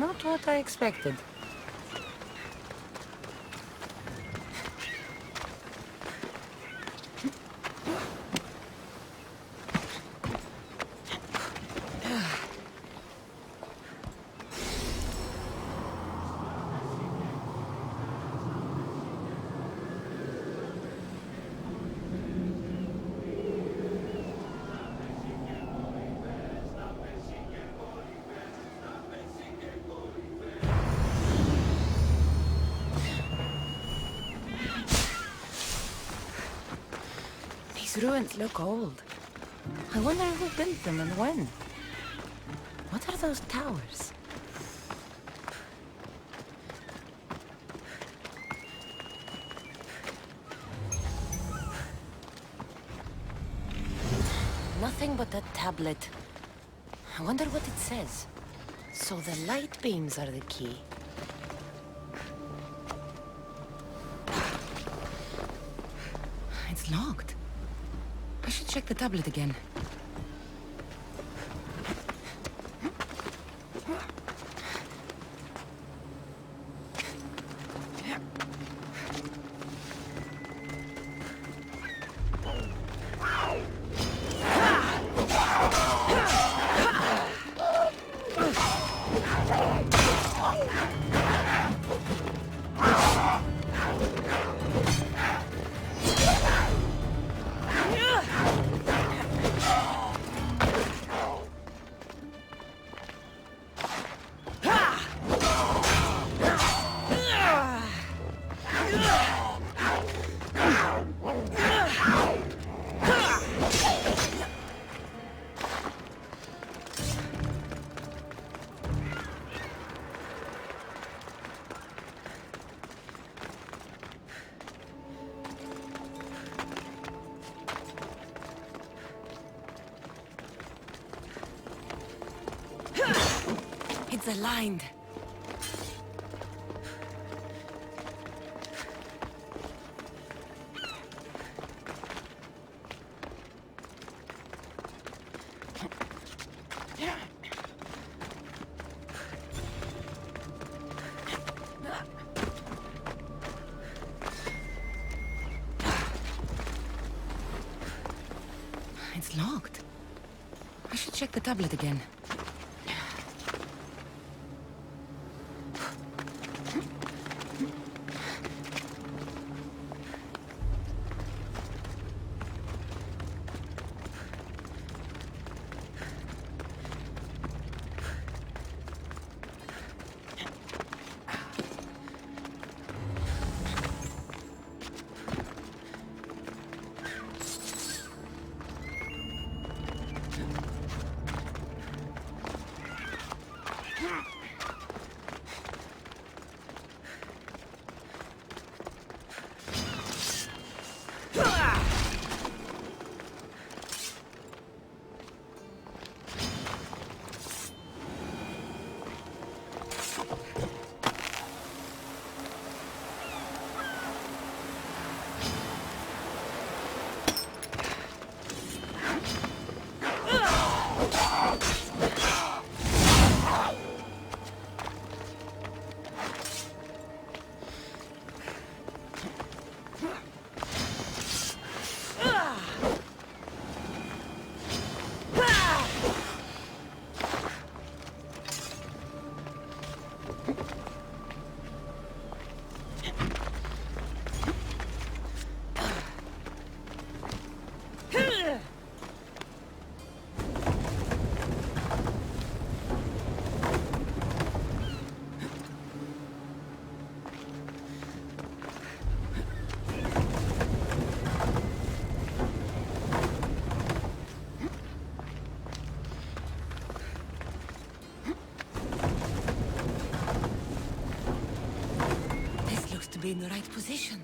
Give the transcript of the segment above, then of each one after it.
Not what I expected. These ruins look old. I wonder who built them and when. What are those towers? Nothing but a tablet. I wonder what it says. So the light beams are the key. It's locked. I should check the tablet again. It's aligned. It's locked. I should check the tablet again. Be in the right position.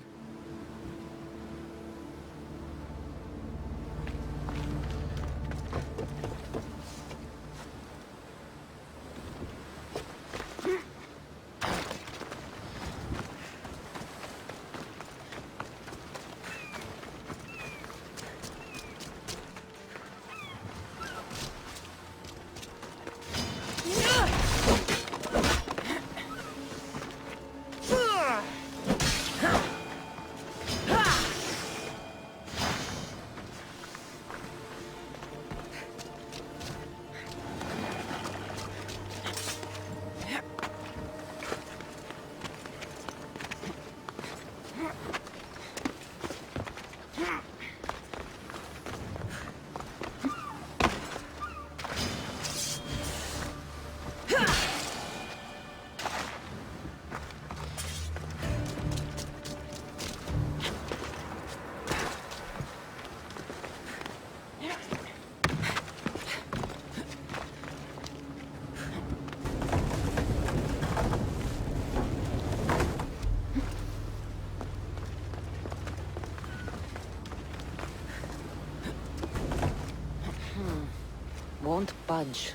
Won't budge.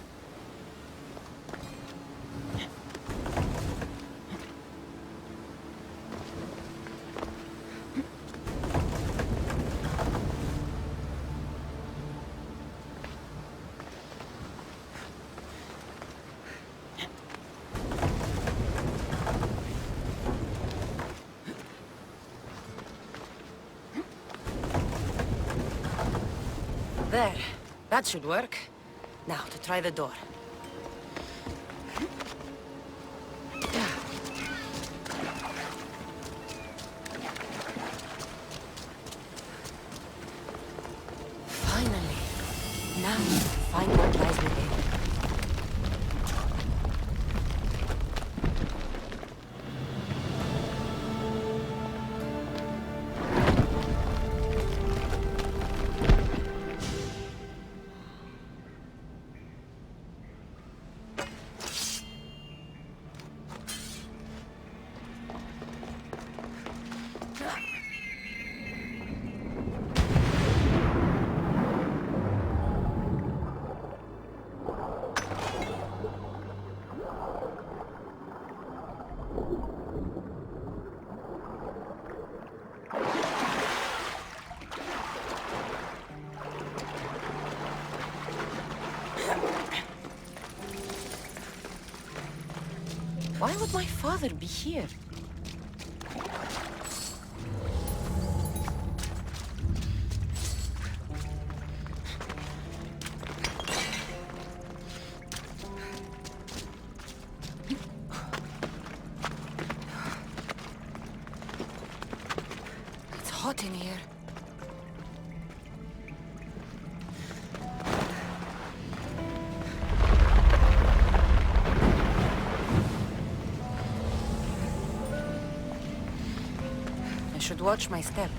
There. That should work. Now, to try the door. Finally. Now, find what lies within. Why would my father be here? It's hot in here. I should watch my step.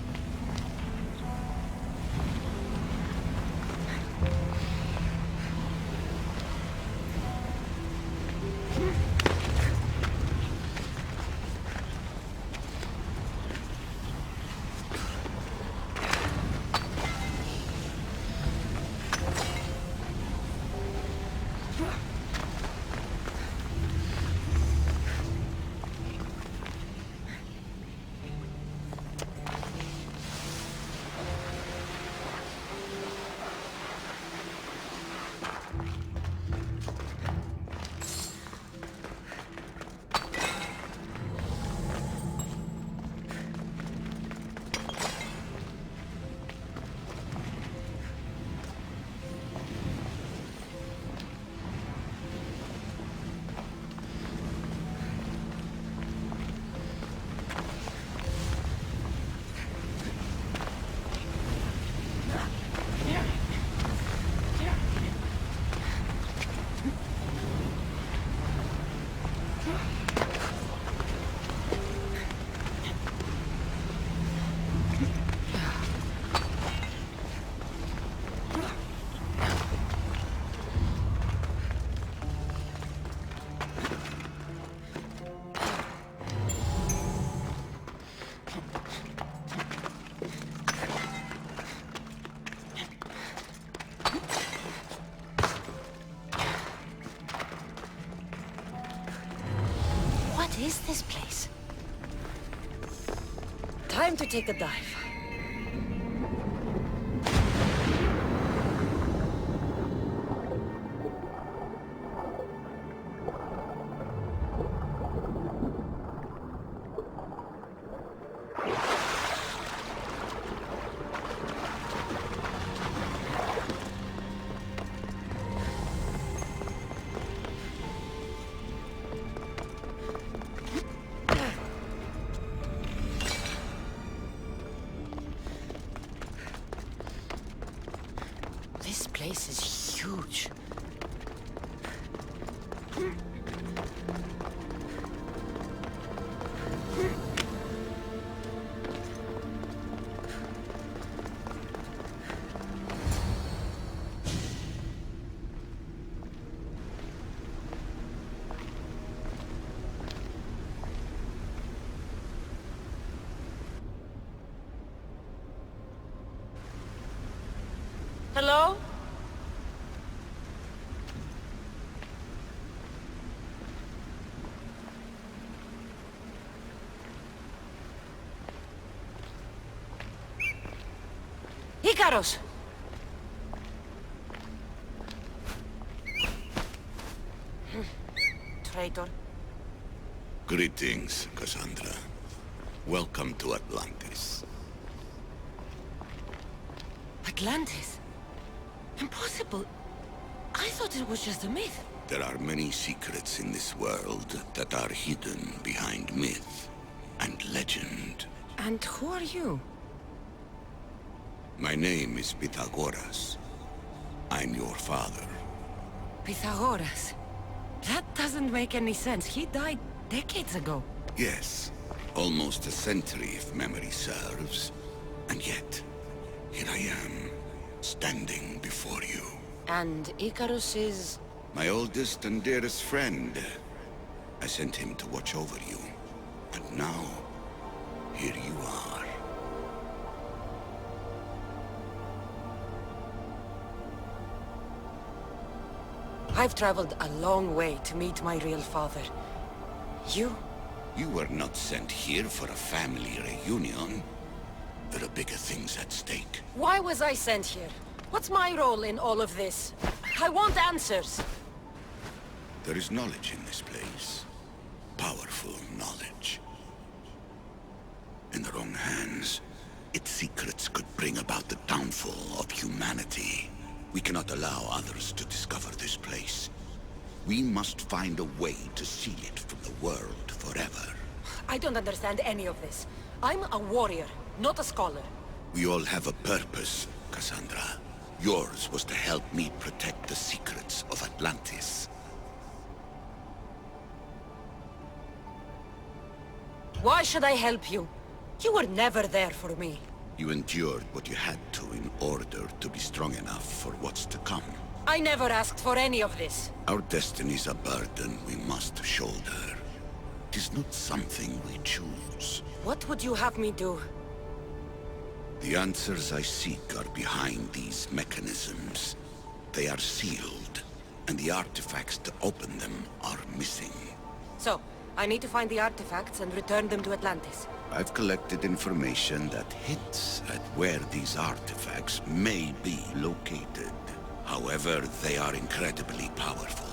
What is this place? Time to take a dive. Icaros! Traitor. Greetings, Cassandra. Welcome to Atlantis. Atlantis? Impossible. I thought it was just a myth. There are many secrets in this world that are hidden behind myth and legend. And who are you? My name is Pythagoras. I'm your father. Pythagoras. That doesn't make any sense. He died decades ago. Yes, almost a century if memory serves. And yet, here I am, standing before you. And Icarus is... My oldest and dearest friend. I sent him to watch over you. And now, here you are. I've traveled a long way to meet my real father. You? You were not sent here for a family reunion. There are bigger things at stake. Why was I sent here? What's my role in all of this? I want answers. There is knowledge in this place. Powerful knowledge. In the wrong hands, its secrets could bring about the downfall of humanity. We cannot allow others to discover this place. We must find a way to seal it from the world forever. I don't understand any of this. I'm a warrior, not a scholar. We all have a purpose, Cassandra. Yours was to help me protect the secrets of Atlantis. Why should I help you? You were never there for me. You endured what you had to in order to be strong enough for what's to come. I never asked for any of this. Our destiny's a burden we must shoulder. It is not something we choose. What would you have me do? The answers I seek are behind these mechanisms. They are sealed, and the artifacts to open them are missing. So, I need to find the artifacts and return them to Atlantis. I've collected information that hints at where these artifacts may be located. However, they are incredibly powerful.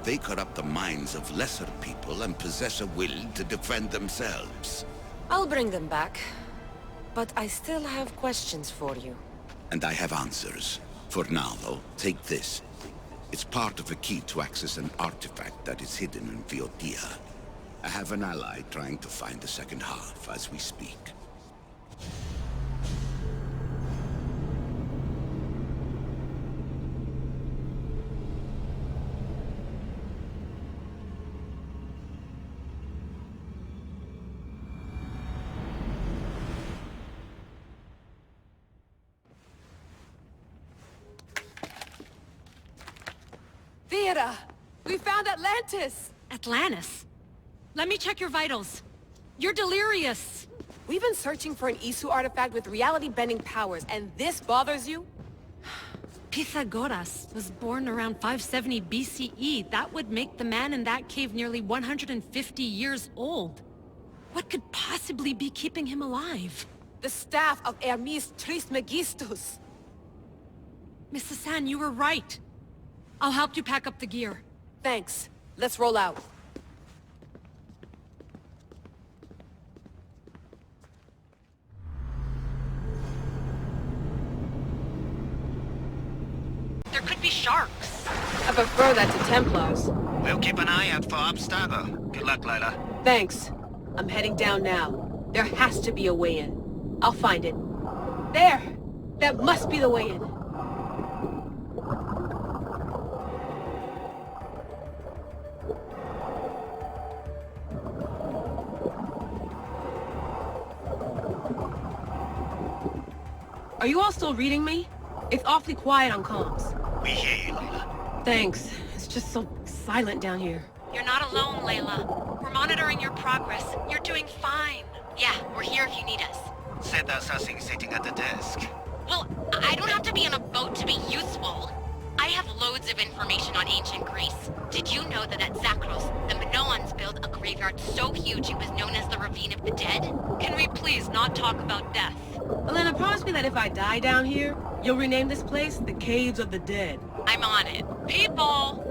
They corrupt the minds of lesser people and possess a will to defend themselves. I'll bring them back. But I still have questions for you. And I have answers. For now, though, take this. It's part of a key to access an artifact that is hidden in Viotia. I have an ally trying to find the second half as we speak. Theata! We found Atlantis! Atlantis? Let me check your vitals. You're delirious. We've been searching for an Isu artifact with reality-bending powers, and this bothers you? Pythagoras was born around 570 BCE. That would make the man in that cave nearly 150 years old. What could possibly be keeping him alive? The staff of Hermes Trismegistus. Mrs. San, you were right. I'll help you pack up the gear. Thanks. Let's roll out. There could be sharks. I prefer that to Templars. We'll keep an eye out for Abstergo. Good luck, Layla. Thanks. I'm heading down now. There has to be a way in. I'll find it. There! That must be the way in. Are you all still reading me? It's awfully quiet on comms. We hear you, Layla. Thanks. It's just so silent down here. You're not alone, Layla. We're monitoring your progress. You're doing fine. Yeah, we're here if you need us. Said there's nothing sitting at the desk. Well, I don't have to be on a boat to be useful. I have loads of information on ancient Greece. Did you know that at Zakros, the Minoans built a graveyard so huge it was known as the Ravine of the Dead? Can we please not talk about death? Elena, promise me that if I die down here, you'll rename this place the Caves of the Dead. I'm on it. People!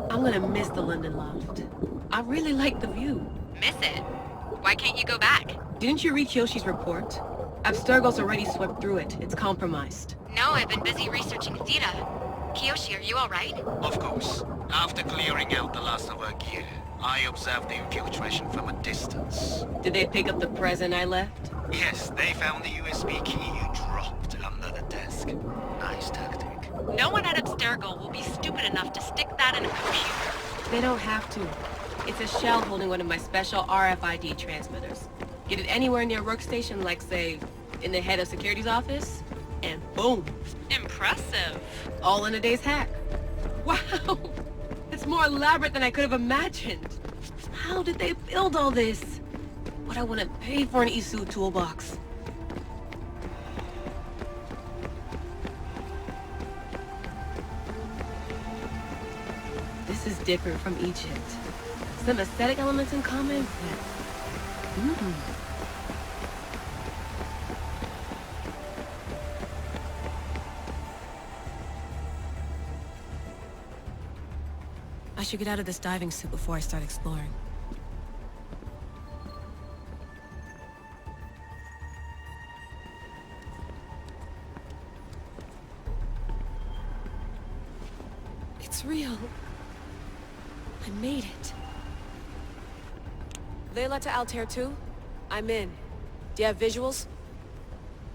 I'm gonna miss the London Loft. I really like the view. Miss it? Why can't you go back? Didn't you read Kyoshi's report? Abstergo's already swept through it. It's compromised. No, I've been busy researching Theta. Kiyoshi, are you alright? Of course. After clearing out the last of our gear, I observed the infiltration from a distance. Did they pick up the present I left? Yes, they found the USB key you dropped under the desk. Nice tactic. No one at Abstergo will be stupid enough to stick that in a computer. They don't have to. It's a shell holding one of my special RFID transmitters. Get it anywhere near a workstation, like, say, in the head of security's office, and boom. Impressive. All in a day's hack. Wow! It's more elaborate than I could have imagined. How did they build all this? What I wouldn't pay for an Isu toolbox. This is different from Egypt. Some aesthetic elements in common, but... I should get out of this diving suit before I start exploring. It's real. I made it. Layla to Altair 2? I'm in. Do you have visuals?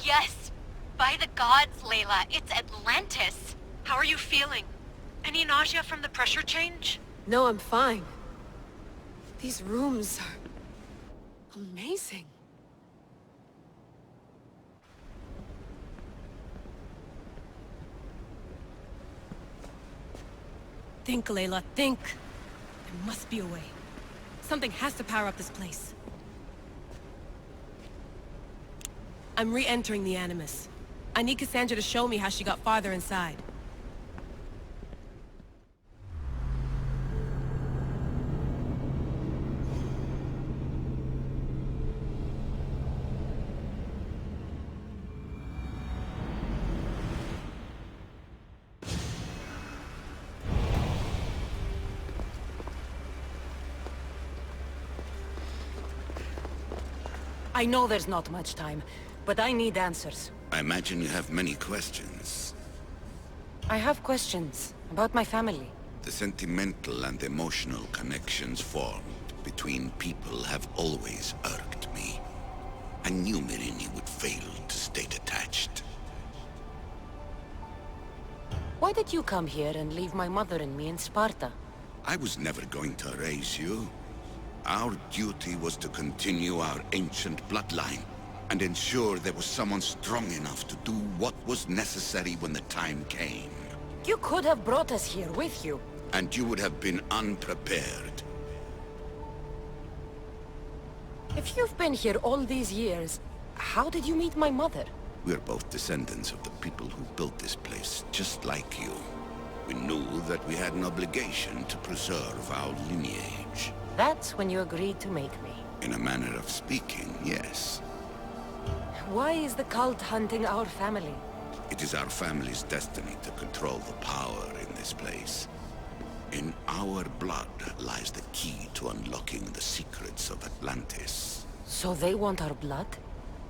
Yes! By the gods, Layla, it's Atlantis! How are you feeling? Any nausea from the pressure change? No, I'm fine. These rooms are... amazing. Think, Layla, think. There must be a way. Something has to power up this place. I'm re-entering the Animus. I need Cassandra to show me how she got farther inside. I know there's not much time, but I need answers. I imagine you have many questions. I have questions about my family. The sentimental and emotional connections formed between people have always irked me. I knew Myrini would fail to stay detached. Why did you come here and leave my mother and me in Sparta? I was never going to raise you. Our duty was to continue our ancient bloodline and ensure there was someone strong enough to do what was necessary when the time came. You could have brought us here with you. And you would have been unprepared. If you've been here all these years, how did you meet my mother? We're both descendants of the people who built this place, just like you. We knew that we had an obligation to preserve our lineage. That's when you agreed to make me. In a manner of speaking, yes. Why is the cult hunting our family? It is our family's destiny to control the power in this place. In our blood lies the key to unlocking the secrets of Atlantis. So they want our blood?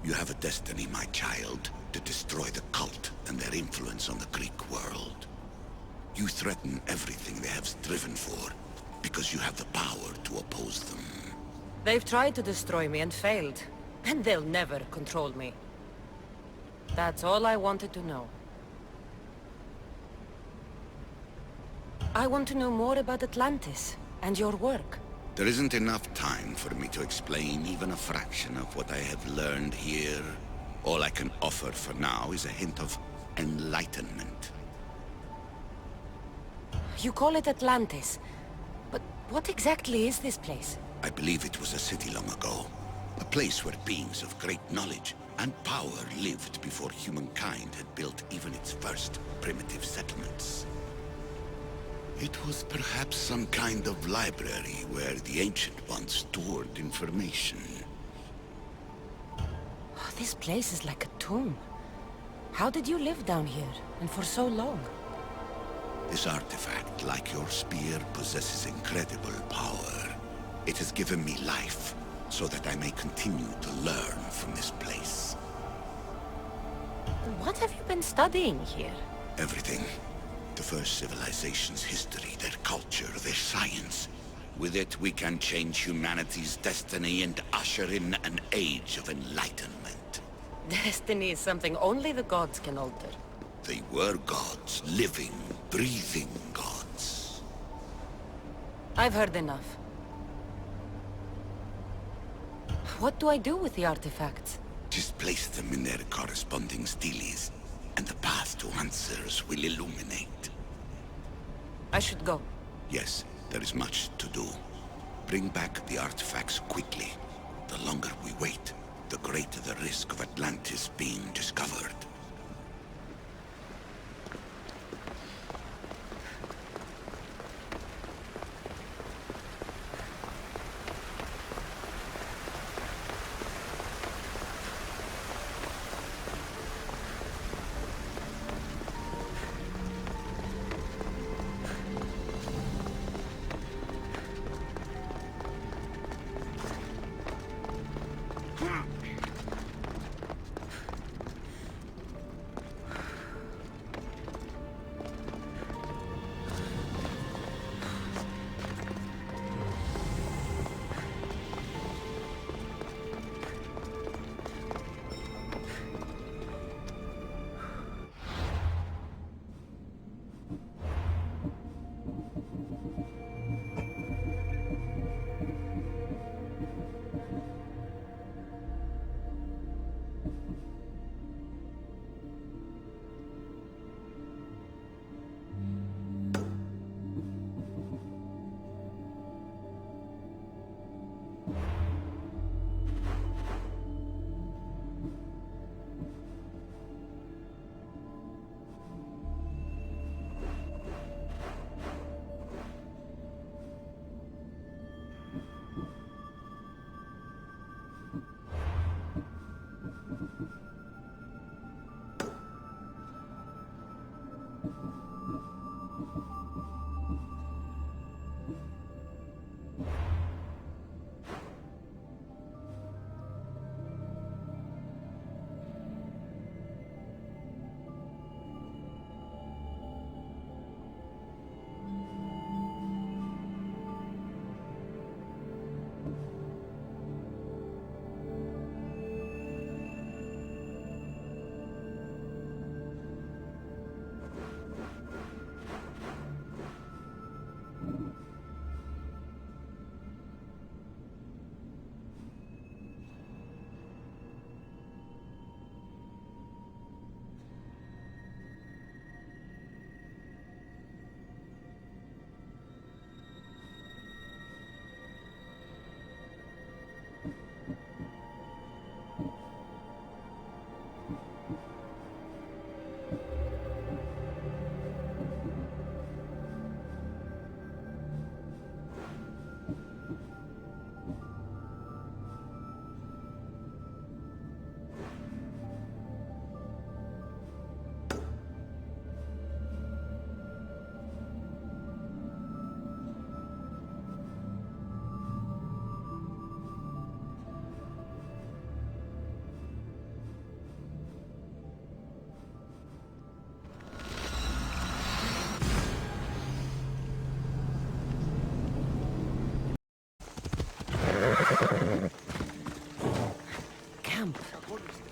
You have a destiny, my child, to destroy the cult and their influence on the Greek world. You threaten everything they have striven for, because you have the power to oppose them. They've tried to destroy me and failed. And they'll never control me. That's all I wanted to know. I want to know more about Atlantis and your work. There isn't enough time for me to explain even a fraction of what I have learned here. All I can offer for now is a hint of enlightenment. You call it Atlantis, but what exactly is this place? I believe it was a city long ago. A place where beings of great knowledge and power lived before humankind had built even its first primitive settlements. It was perhaps some kind of library where the Ancient Ones stored information. Oh, this place is like a tomb. How did you live down here, and for so long? This artifact, like your spear, possesses incredible power. It has given me life, so that I may continue to learn from this place. What have you been studying here? Everything. The first civilization's history, their culture, their science. With it, we can change humanity's destiny and usher in an age of enlightenment. Destiny is something only the gods can alter. They were gods, living, breathing gods. I've heard enough. What do I do with the artifacts? Just place them in their corresponding steles, and the path to answers will illuminate. I should go. Yes, there is much to do. Bring back the artifacts quickly. The longer we wait, the greater the risk of Atlantis being discovered.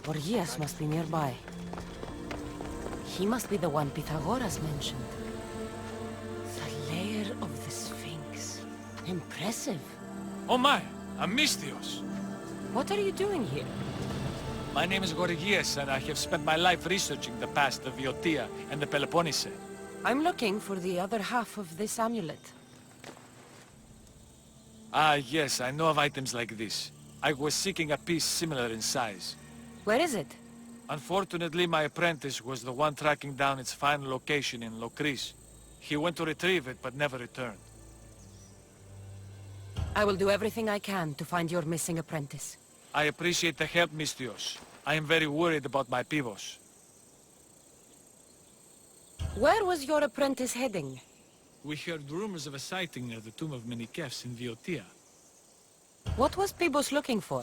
Gorgias must be nearby. He must be the one Pythagoras mentioned. The lair of the Sphinx. Impressive. Oh my, Amistios. What are you doing here? My name is Gorgias, and I have spent my life researching the past of Viotia and the Peloponnese. I'm looking for the other half of this amulet. Ah, yes, I know of items like this. I was seeking a piece similar in size. Where is it? Unfortunately, my apprentice was the one tracking down its final location in Locris. He went to retrieve it, but never returned. I will do everything I can to find your missing apprentice. I appreciate the help, Mistios. I am very worried about my pivos. Where was your apprentice heading? We heard rumors of a sighting near the tomb of Menikefs in Viotia. What was Pibos looking for?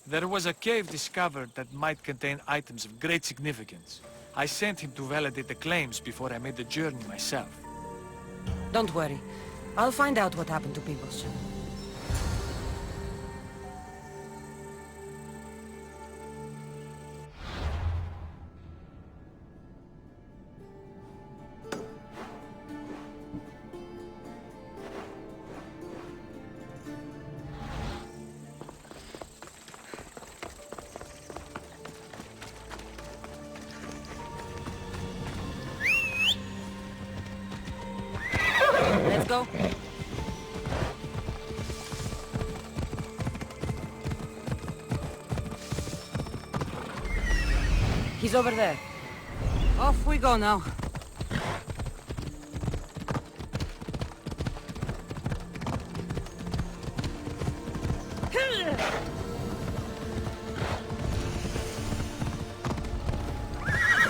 There was a cave discovered that might contain items of great significance. I sent him to validate the claims before I made the journey myself. Don't worry. I'll find out what happened to Pibos. Let's go. He's over there. Off we go now.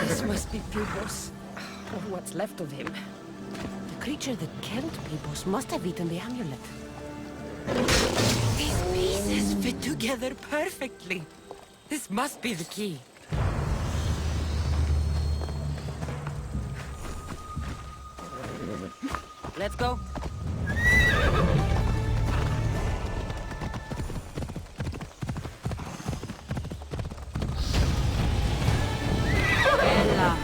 This must be Pibos, or what's left of him. The creature that killed Pibos must have eaten the amulet. These pieces fit together perfectly. This must be the key. Let's go. Bella.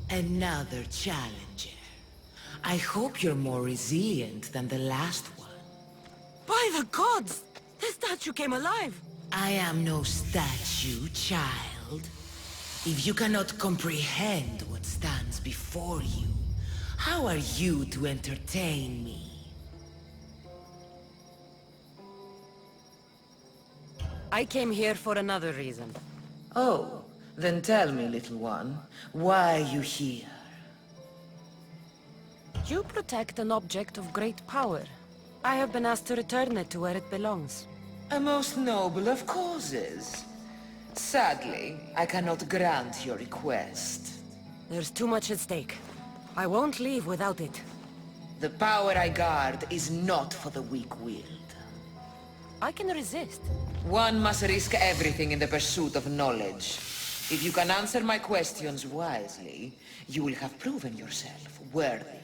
Another challenger. I hope you're more resilient than the last one. By the gods! The statue came alive! I am no statue, child. If you cannot comprehend what stands before you, how are you to entertain me? I came here for another reason. Oh, then tell me, little one, why are you here? You protect an object of great power. I have been asked to return it to where it belongs. A most noble of causes. Sadly, I cannot grant your request. There's too much at stake. I won't leave without it. The power I guard is not for the weak-willed. I can resist. One must risk everything in the pursuit of knowledge. If you can answer my questions wisely, you will have proven yourself worthy.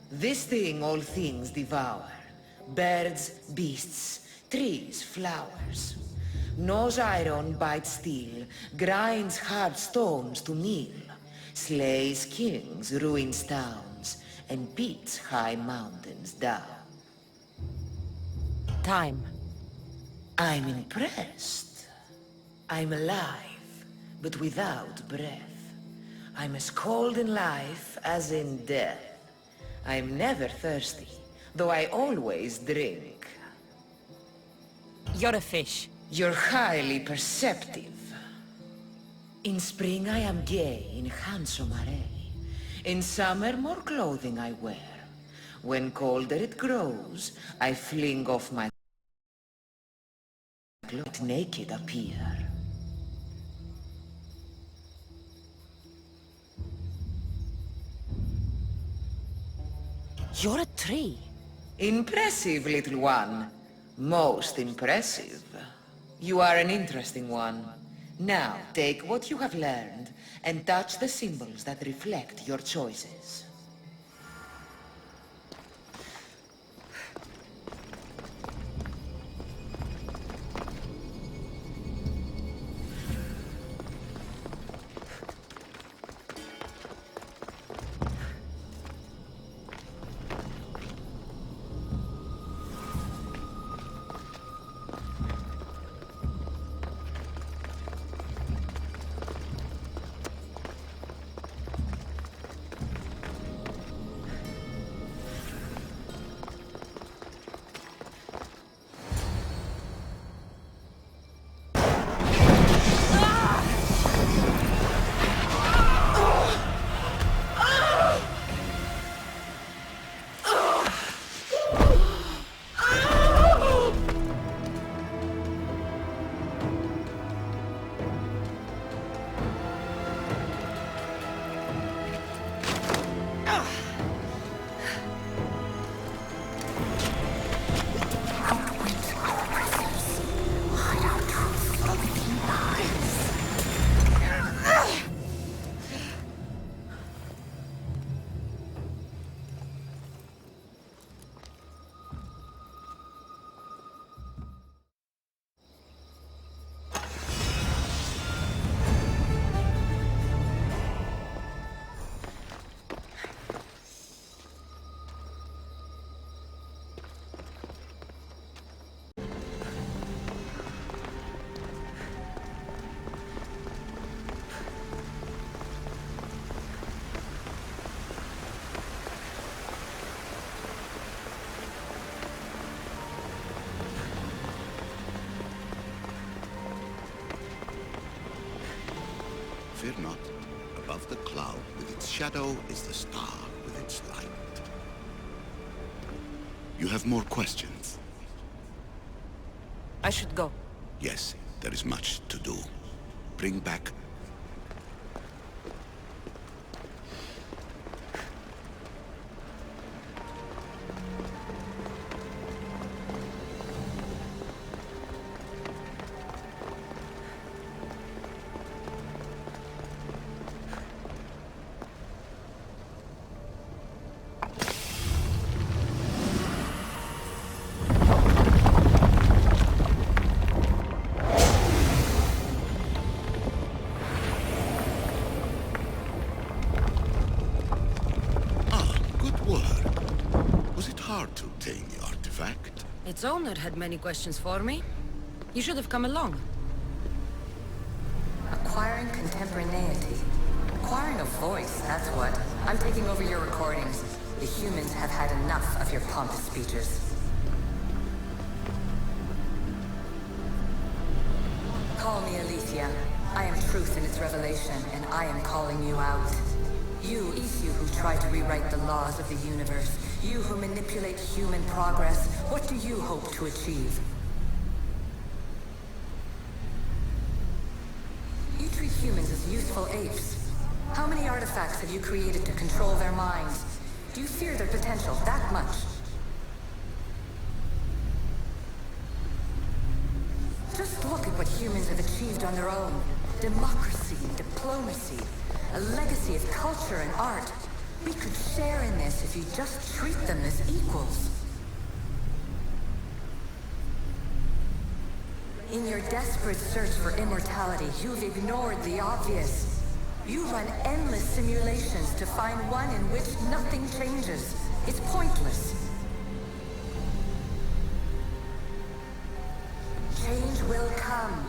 This thing all things devour. Birds, beasts, trees, flowers. Gnaws iron, bites steel, grinds hard stones to meal, slays kings, ruins towns, and beats high mountains down. Time. I'm impressed. I'm alive, but without breath. I'm as cold in life as in death. I'm never thirsty, though I always drink. You're a fish. You're highly perceptive. In spring I am gay in handsome array. In summer more clothing I wear. When colder it grows, I fling off my clothes, naked appear. You're a tree. Impressive, little one. Most impressive. You are an interesting one. Now, take what you have learned and touch the symbols that reflect your choices. Fear not. Above the cloud with its shadow is the star with its light. You have more questions? I should go. Yes, there is much to do. Bring back... hard to obtain the artifact. Its owner had many questions for me. You should have come along. Acquiring contemporaneity. Acquiring a voice, that's what. I'm taking over your recordings. The humans have had enough of your pompous speeches. Call me Aletheia. I am truth in its revelation, and I am calling you out. You, Isu, who try to rewrite the laws of the universe. You who manipulate human progress. What do you hope to achieve? You treat humans as useful apes. How many artifacts have you created to control their minds? Do you fear their potential that much? Just look at what humans have achieved on their own. Democracy, diplomacy, a legacy of culture and art. We could share in this if you just treat them as equals. In your desperate search for immortality, you've ignored the obvious. You run endless simulations to find one in which nothing changes. It's pointless. Change will come,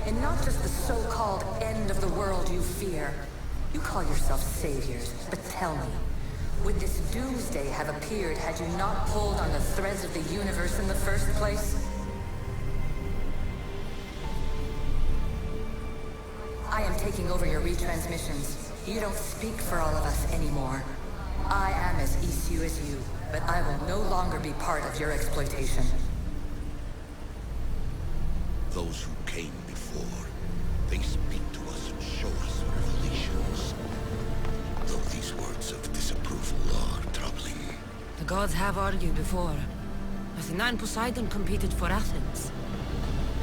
and not just the so-called end of the world you fear. You call yourself saviors, but tell me, would this doomsday have appeared had you not pulled on the threads of the universe in the first place? I am taking over your retransmissions. You don't speak for all of us anymore. I am as Isu as you, but I will no longer be part of your exploitation. Those who came before, they speak to us and show us revelations. Though these words of disapproval are troubling. The gods have argued before. Athena and Poseidon competed for Athens.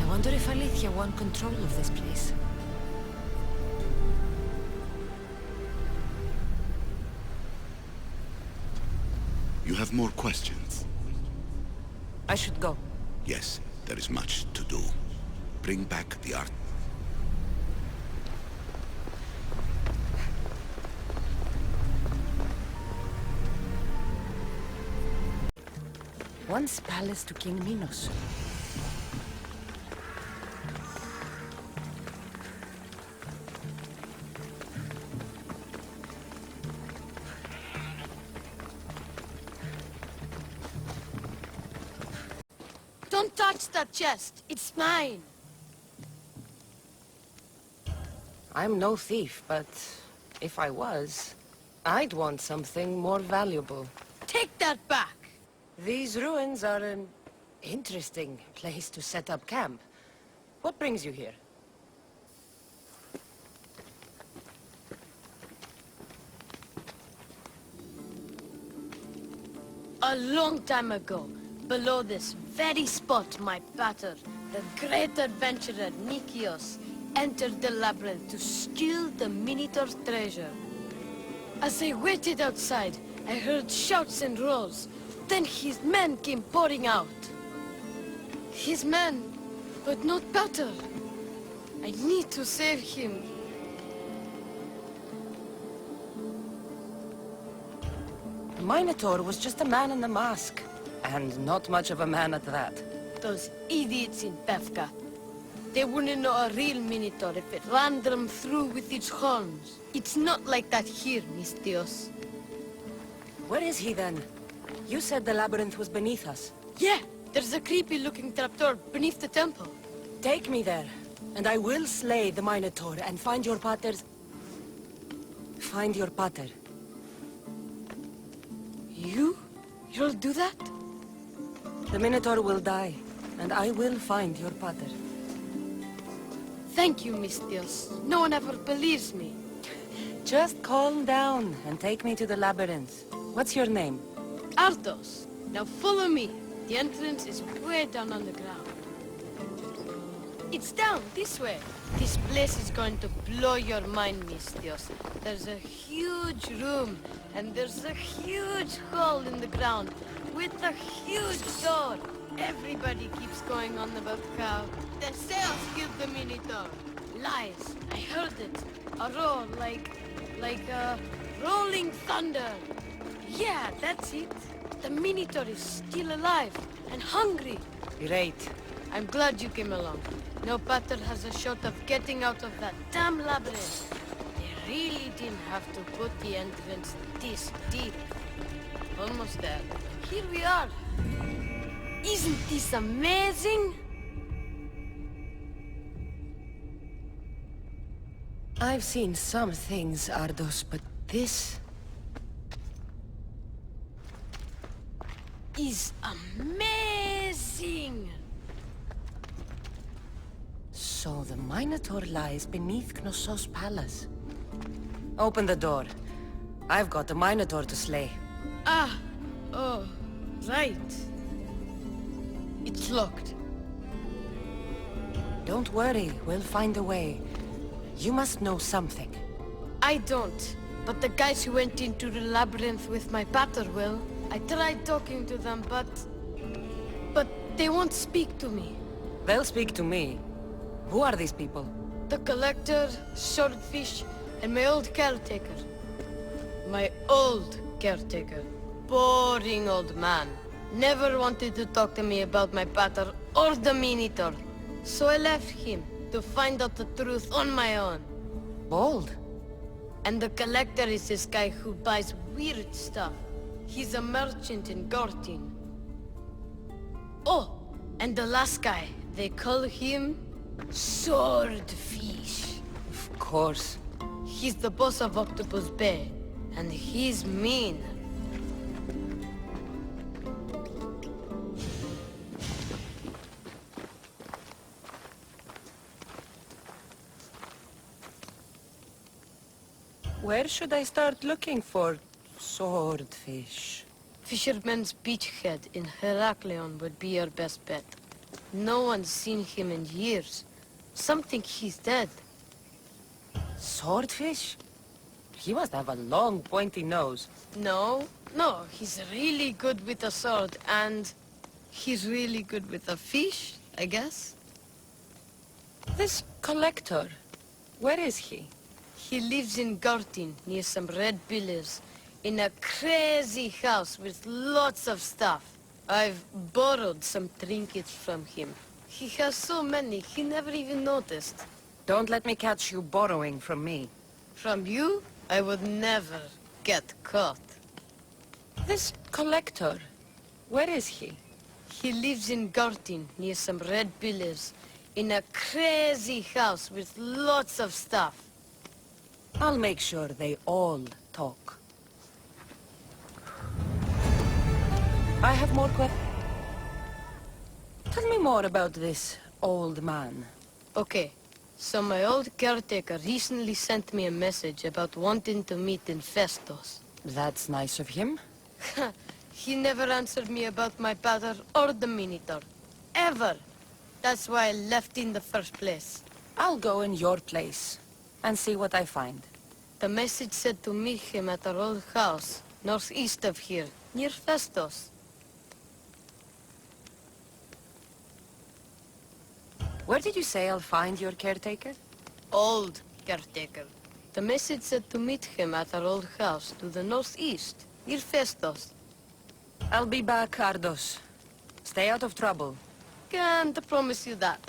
I wonder if Alethea won control of this place. You have more questions? I should go. Yes, there is much to do. Bring back the art. Once palace to King Minos. Don't touch that chest. It's mine. I'm no thief, but if I was, I'd want something more valuable. Take that back. These ruins are an interesting place to set up camp. What brings you here? A long time ago, below this very spot, my pater, the great adventurer Nikios, entered the labyrinth to steal the Minotaur's treasure. As I waited outside, I heard shouts and roars. Then his men came pouring out. His men, but not pater. I need to save him. The Minotaur was just a man in a mask. And not much of a man at that. Those idiots in Pefka. They wouldn't know a real Minotaur if it ran them through with its horns. It's not like that here, Mistios. Where is he then? You said the labyrinth was beneath us. Yeah, there's a creepy-looking trapdoor beneath the temple. Take me there, and I will slay the Minotaur and find your pater's... Find your pater. You'll do that? The Minotaur will die, and I will find your pater. Thank you, Mistios. No one ever believes me. Just calm down and take me to the labyrinth. What's your name? Ardos, now follow me. The entrance is way down on the ground. It's down, this way. This place is going to blow your mind, Mistios. There's a huge room, and there's a huge hole in the ground, with a huge door. Everybody keeps going on about how the sails killed the Minotaur. Lies. I heard it. A roar like rolling thunder. Yeah, that's it. The Minotaur is still alive and hungry. Great. I'm glad you came along. No pater has a shot of getting out of that damn labyrinth. They really didn't have to put the entrance this deep. Almost there. Here we are. Isn't this amazing? I've seen some things, Ardos, but this... is amazing! So the Minotaur lies beneath Knossos' palace. Open the door. I've got a Minotaur to slay. Oh, right. It's locked. Don't worry, we'll find a way. You must know something. I don't, but the guys who went into the labyrinth with my pater will. I tried talking to them, but they won't speak to me. They'll speak to me. Who are these people? The Collector, Swordfish, and my old caretaker. My old caretaker. Boring old man. Never wanted to talk to me about my pater or the Minotaur. So I left him to find out the truth on my own. Bold. And the Collector is this guy who buys weird stuff. He's a merchant in Gortin. Oh, and the last guy, they call him Swordfish. Of course. He's the boss of Octopus Bay, and he's mean. Where should I start looking for Swordfish? Fisherman's Beachhead in Heraklion would be your best bet. No one's seen him in years. Some think he's dead. Swordfish? He must have a long, pointy nose. No, he's really good with a sword, and he's really good with a fish, I guess. This collector, where is he? He lives in Gartin, near some red pillars, in a crazy house with lots of stuff. I've borrowed some trinkets from him. He has so many, he never even noticed. Don't let me catch you borrowing from me. From you, I would never get caught. This collector, where is he? He lives in Gartin, near some red pillars, in a crazy house with lots of stuff. I'll make sure they all talk. I have more questions. Tell me more about this old man. Okay, so my old caretaker recently sent me a message about wanting to meet in Festos. That's nice of him. He never answered me about my father or the Minotaur. Ever. That's why I left in the first place. I'll go in your place and see what I find. The message said to meet him at our old house, northeast of here, near Festos. Where did you say I'll find your caretaker? Old caretaker. The message said to meet him at our old house to the northeast, near Festos. I'll be back, Ardos. Stay out of trouble. Can't promise you that.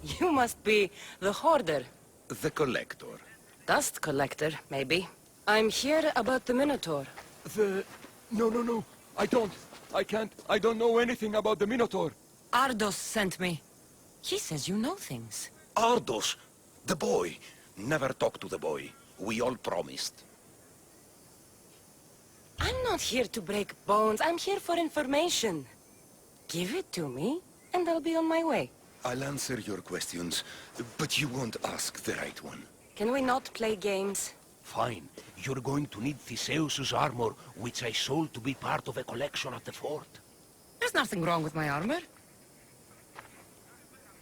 You must be the hoarder. The collector. Dust collector, maybe. I'm here about the Minotaur. No. I don't know anything about the Minotaur. Ardos sent me. He says you know things. Ardos, the boy. Never talk to the boy. We all promised. I'm not here to break bones. I'm here for information. Give it to me, and I'll be on my way. I'll answer your questions, but you won't ask the right one. Can we not play games? Fine. You're going to need Theseus's armor, which I sold to be part of a collection at the fort. There's nothing wrong with my armor.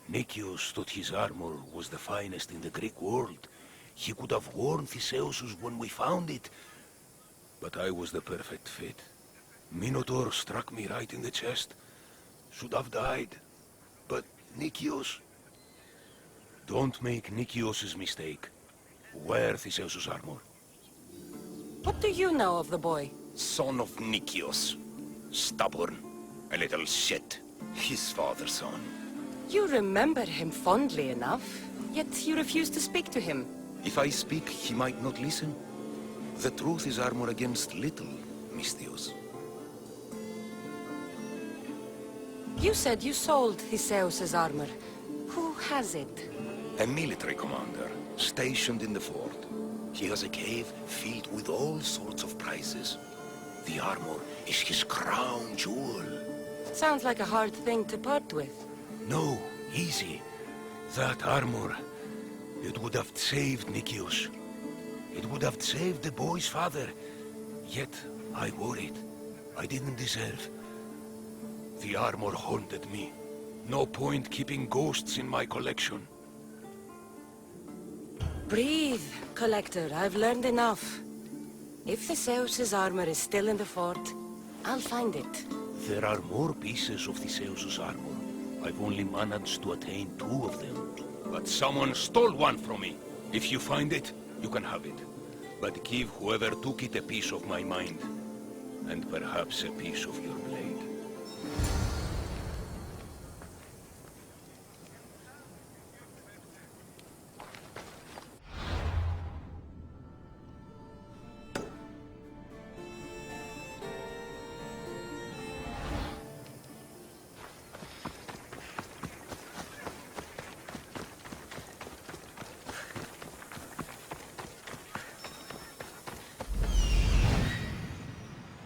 Nicias thought his armor was the finest in the Greek world. He could have worn Theseus's when we found it. But I was the perfect fit. Minotaur struck me right in the chest. Should have died. But Nicias... Don't make Nicias's mistake. Wear Theseus's armor. What do you know of the boy? Son of Nicias. Stubborn. A little shit. His father's son. You remember him fondly enough, yet you refuse to speak to him. If I speak, he might not listen. The truth is armor against little, Misthios. You said you sold Theseus's armor. Who has it? A military commander, stationed in the fort. He has a cave filled with all sorts of prizes. The armor is his crown jewel. Sounds like a hard thing to part with. No, easy. That armor, it would have saved Nicias. It would have saved the boy's father. Yet, I wore it. I didn't deserve. The armor haunted me. No point keeping ghosts in my collection. Breathe, Collector. I've learned enough. If Theseus's armor is still in the fort, I'll find it. There are more pieces of Theseus's armor. I've only managed to attain 2 of them. But someone stole one from me. If you find it, you can have it. But give whoever took it a piece of my mind. And perhaps a piece of your blade.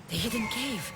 The hidden cave.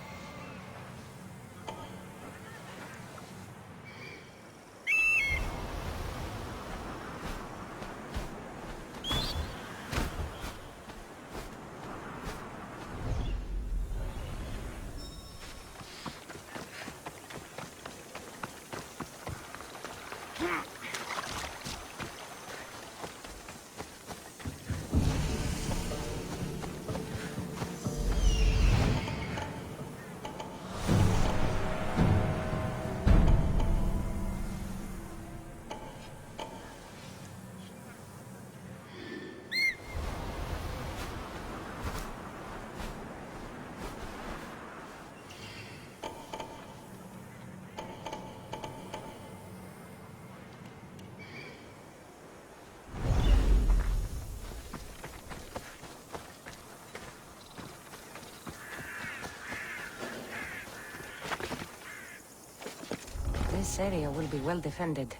This area will be well defended.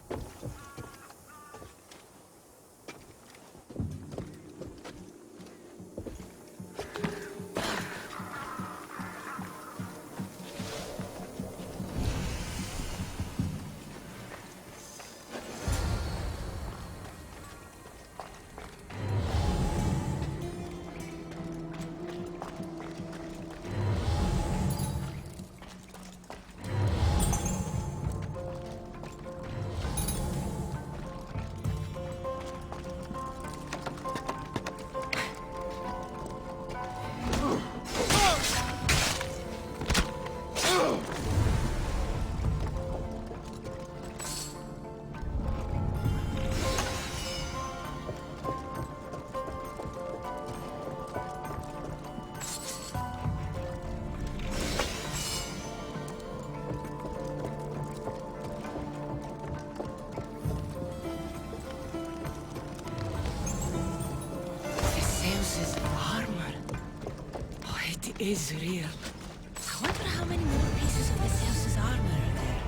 Is real. I wonder how many more pieces of this house's armor are there.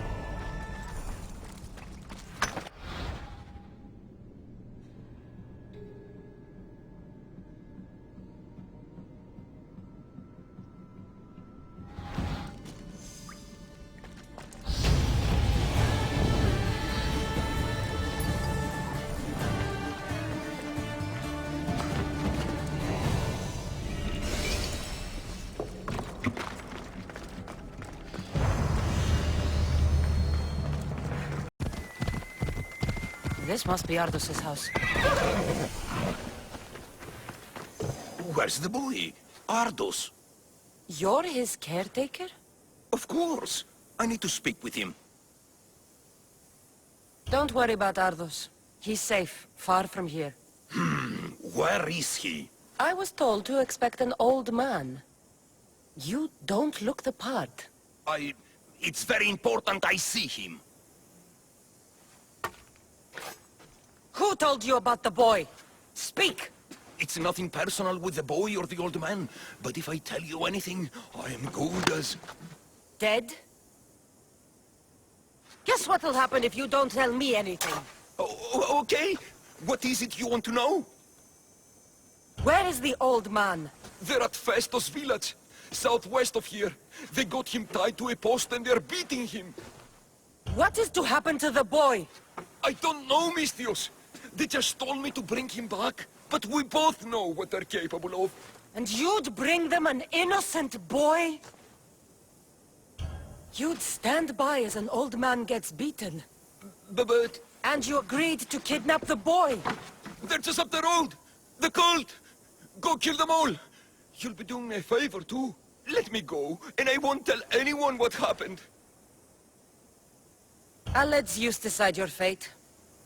This must be Ardos's house. Where's the boy? Ardos. You're his caretaker? Of course. I need to speak with him. Don't worry about Ardos. He's safe, far from here. Where is he? I was told to expect an old man. You don't look the part. It's very important I see him. Who told you about the boy? Speak! It's nothing personal with the boy or the old man, but if I tell you anything, I am good as... Dead? Guess what'll happen if you don't tell me anything? Okay. What is it you want to know? Where is the old man? They're at Festos village, southwest of here. They got him tied to a post and they're beating him. What is to happen to the boy? I don't know, Mistios. They just told me to bring him back, but we both know what they're capable of. And you'd bring them an innocent boy? You'd stand by as an old man gets beaten. But... And you agreed to kidnap the boy. They're just up the road. The cult. Go kill them all. You'll be doing me a favor, too. Let me go, and I won't tell anyone what happened. I'll let Zeus decide your fate.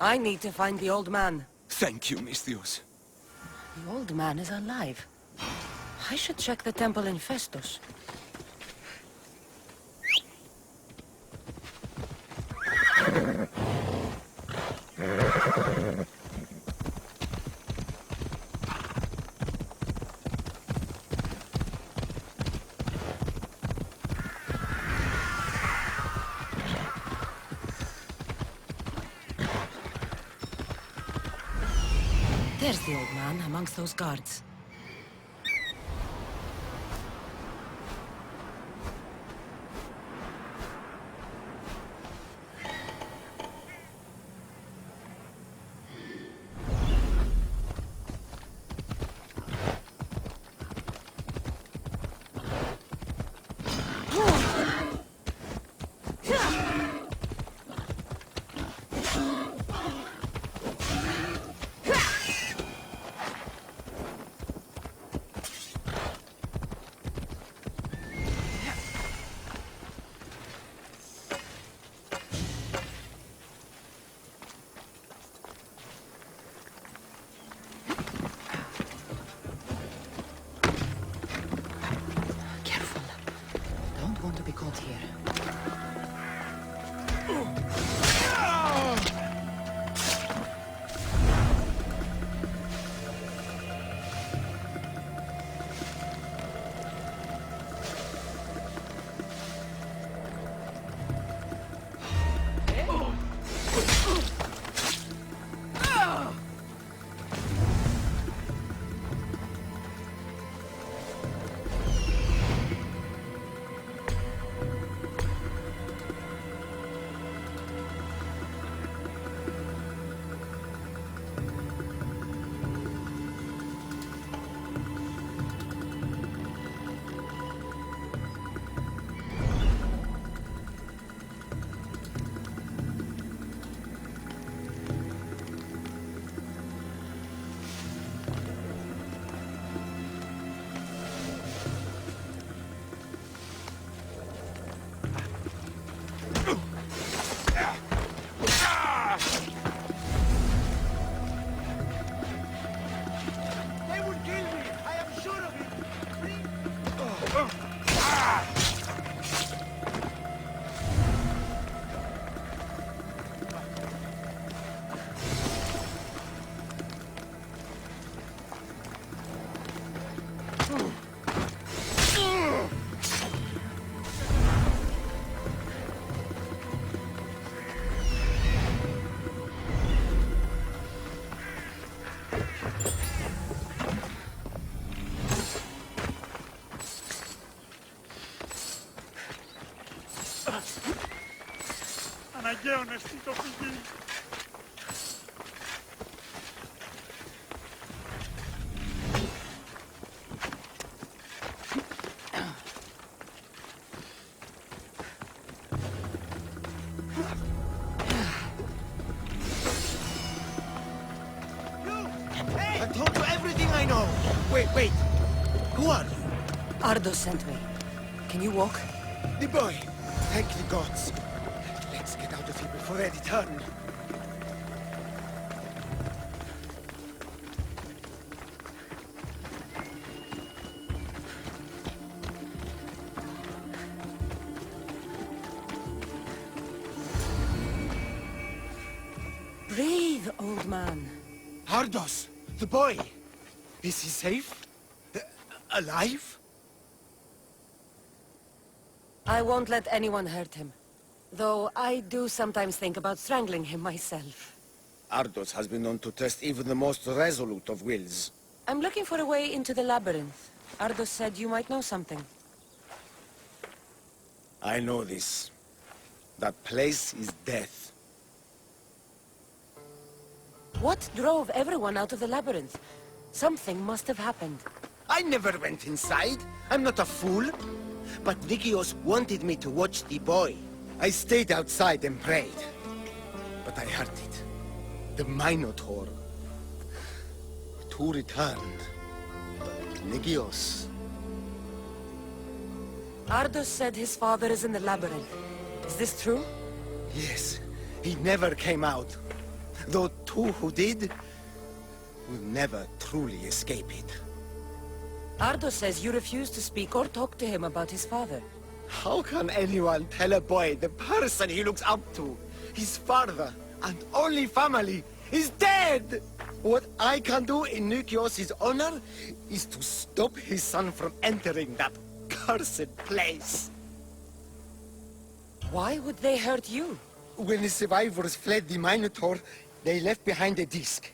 I need to find the old man. Thank you, Mistios. The old man is alive. I should check the temple in Festos. There's the old man amongst those guards. I told you everything I know. Wait. Who are you? Ardo sent me. Can you walk? The boy. Thank the gods. Let's get out of here before they return. Breathe, old man. Ardos, the boy. Is he safe? Alive? I won't let anyone hurt him. Though I do sometimes think about strangling him myself. Ardos has been known to test even the most resolute of wills. I'm looking for a way into the labyrinth. Ardos said you might know something. I know this. That place is death. What drove everyone out of the labyrinth? Something must have happened. I never went inside. I'm not a fool. But Nikios wanted me to watch the boy. I stayed outside and prayed. But I heard it. The Minotaur. Two returned. But Nikios... Ardos said his father is in the labyrinth. Is this true? Yes. He never came out. Though two who did will never truly escape it. Ardos says you refuse to speak or talk to him about his father. How can anyone tell a boy the person he looks up to, his father and only family, is dead? What I can do in Nikios' honor is to stop his son from entering that cursed place. Why would they hurt you? When the survivors fled the Minotaur, they left behind a disc,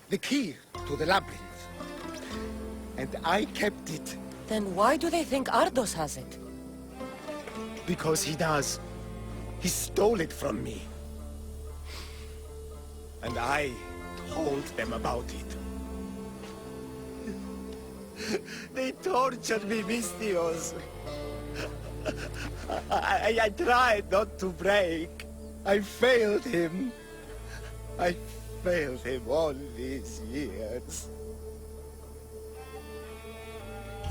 the key to the labyrinth. And I kept it. Then why do they think Ardos has it? Because he does. He stole it from me. And I told them about it. They tortured me, Mystios. I tried not to break. I failed him. I failed him all these years.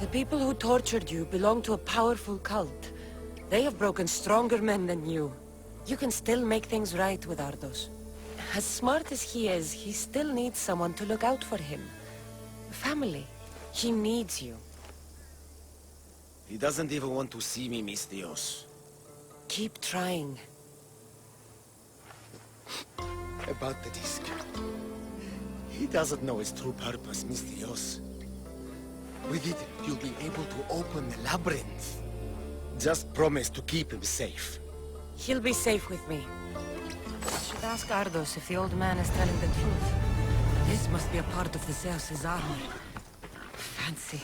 The people who tortured you belong to a powerful cult. They have broken stronger men than you. You can still make things right with Ardos. As smart as he is, he still needs someone to look out for him. Family. He needs you. He doesn't even want to see me, Mystios. Keep trying. About the disc. He doesn't know its true purpose, Mystios. With it, you'll be able to open the labyrinth. Just promise to keep him safe. He'll be safe with me. I should ask Ardos if the old man is telling the truth. This must be a part of the Zeus's armor. Fancy.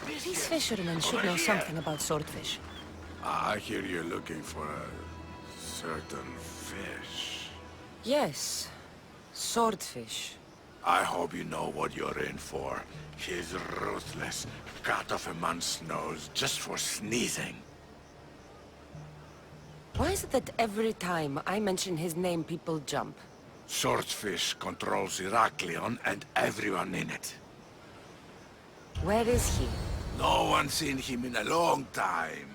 These fishermen should know something about swordfish. I hear you're looking for a certain fish. Yes. Swordfish. I hope you know what you're in for. He's ruthless. Cut off a man's nose just for sneezing. Why is it that every time I mention his name, people jump? Swordfish controls Heraklion and everyone in it. Where is he? No one's seen him in a long time.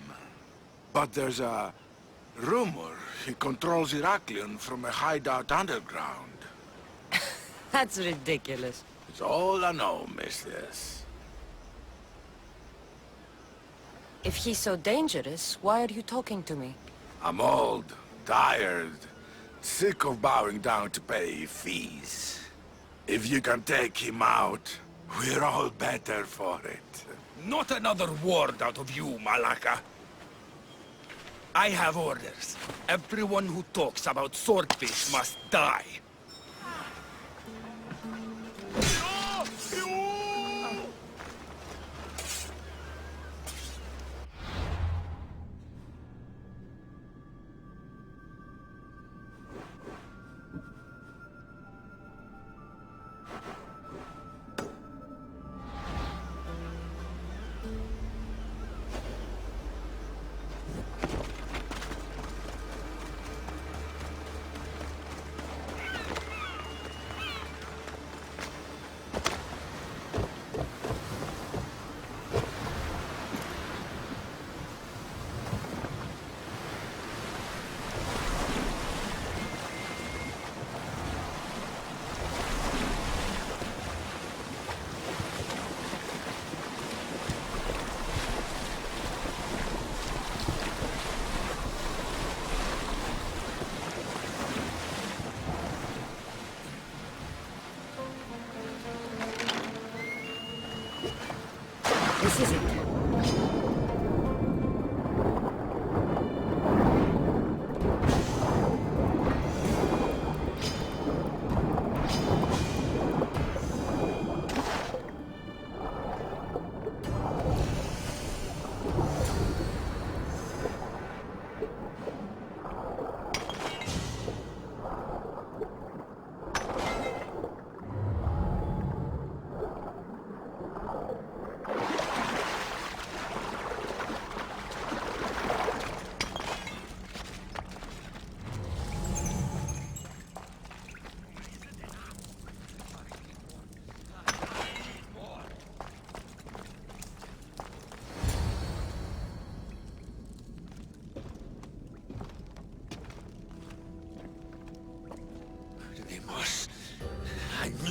But there's a rumor he controls Heraklion from a hideout underground. That's ridiculous. It's all I know, mistress. If he's so dangerous, why are you talking to me? I'm old, tired, sick of bowing down to pay fees. If you can take him out, we're all better for it. Not another word out of you, Malaka. I have orders. Everyone who talks about swordfish must die.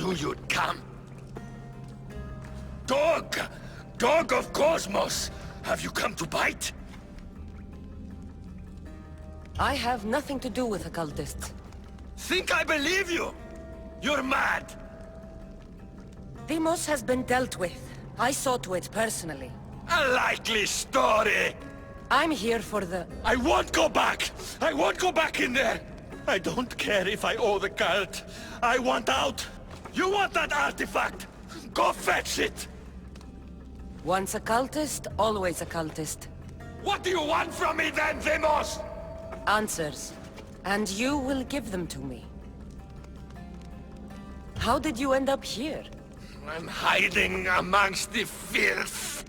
knew you'd come. Dog! Dog of Cosmos! Have you come to bite? I have nothing to do with occultists. Think I believe you? You're mad! Deimos has been dealt with. I saw to it personally. A likely story! I'm here for the... I won't go back! I won't go back in there! I don't care if I owe the cult. I want out! You want that artifact? Go fetch it! Once a cultist, always a cultist. What do you want from me then, Deimos? Answers. And you will give them to me. How did you end up here? I'm hiding amongst the filth.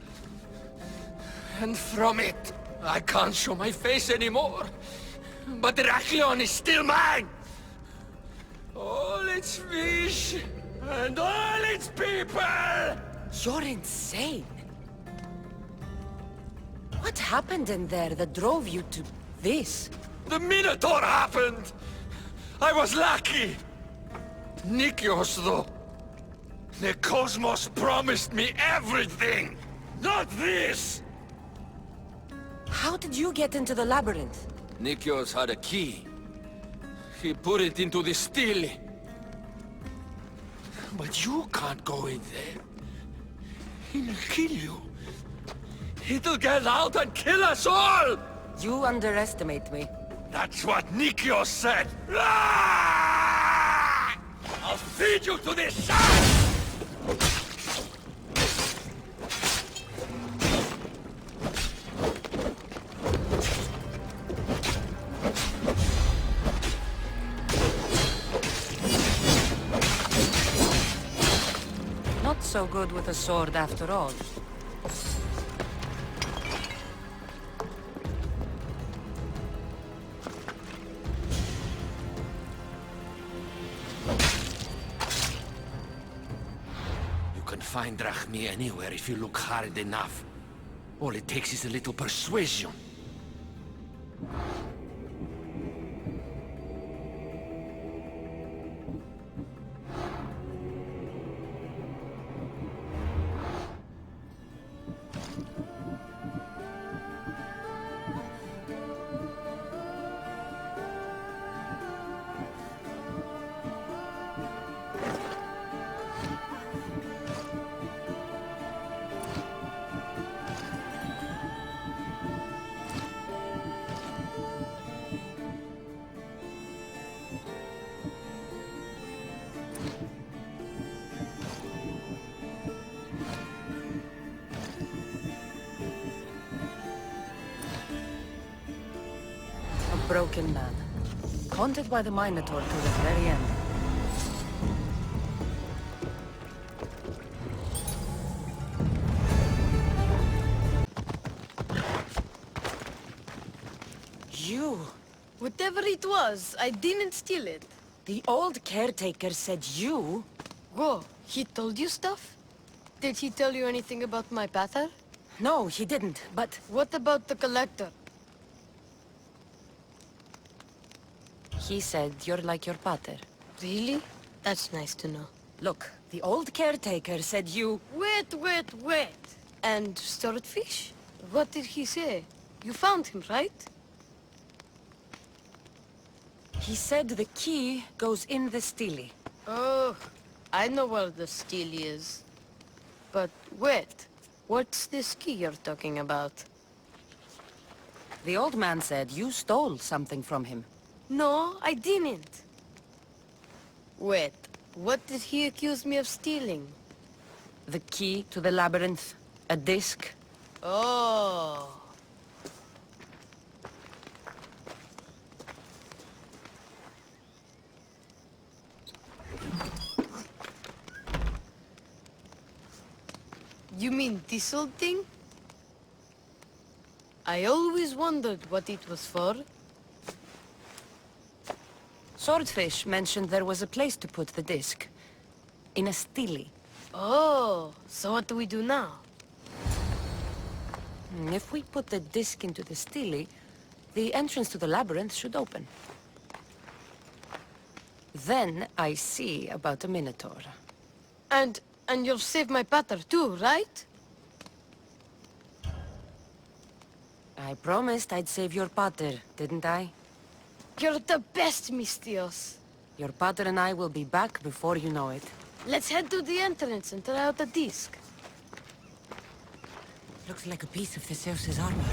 And from it, I can't show my face anymore. But Heraklion is still mine! All its fish, and all its people! You're insane. What happened in there that drove you to this? The Minotaur happened! I was lucky! Nikios, though. The Cosmos promised me everything! Not this! How did you get into the labyrinth? Nikios had a key. He put it into the stele. But you can't go in there. He'll kill you. It'll get out and kill us all! You underestimate me. That's what Nikios said! Ah! I'll feed you to the sun! Not so good with a sword after all. Find Drachmi anywhere if you look hard enough. All it takes is a little persuasion. Broken man. Haunted by the Minotaur to the very end. You! Whatever it was, I didn't steal it. The old caretaker said you... Whoa, he told you stuff? Did he tell you anything about my pater? No, he didn't, but... What about the collector? He said you're like your pater. Really? That's nice to know. Look, the old caretaker said you... Wait. And swordfish? What did he say? You found him, right? He said the key goes in the stele. Oh, I know where the stele is. But wait, what's this key you're talking about? The old man said you stole something from him. No, I didn't. Wait, what did he accuse me of stealing? The key to the labyrinth. A disc. Oh. You mean this old thing? I always wondered what it was for. Swordfish mentioned there was a place to put the disc. In a stele. Oh, so what do we do now? If we put the disc into the stele, the entrance to the labyrinth should open. Then I see about the Minotaur. And you'll save my pater too, right? I promised I'd save your pater, didn't I? You're the best, Mistios. Your pater and I will be back before you know it. Let's head to the entrance and try out the disc. Looks like a piece of Theseus's armor.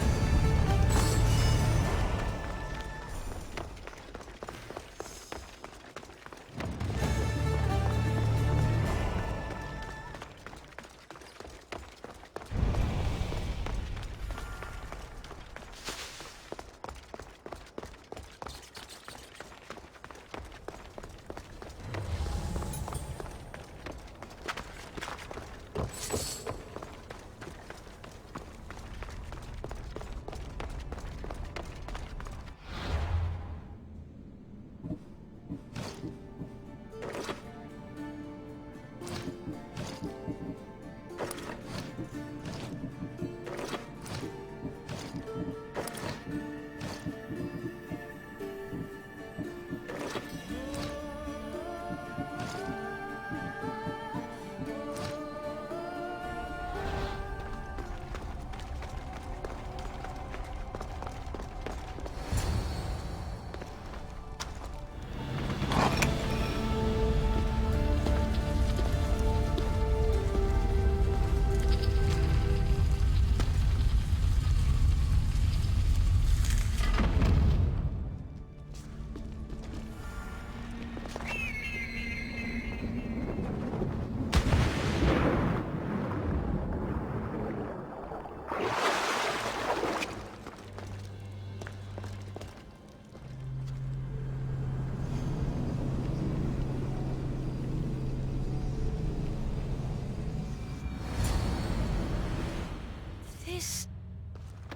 This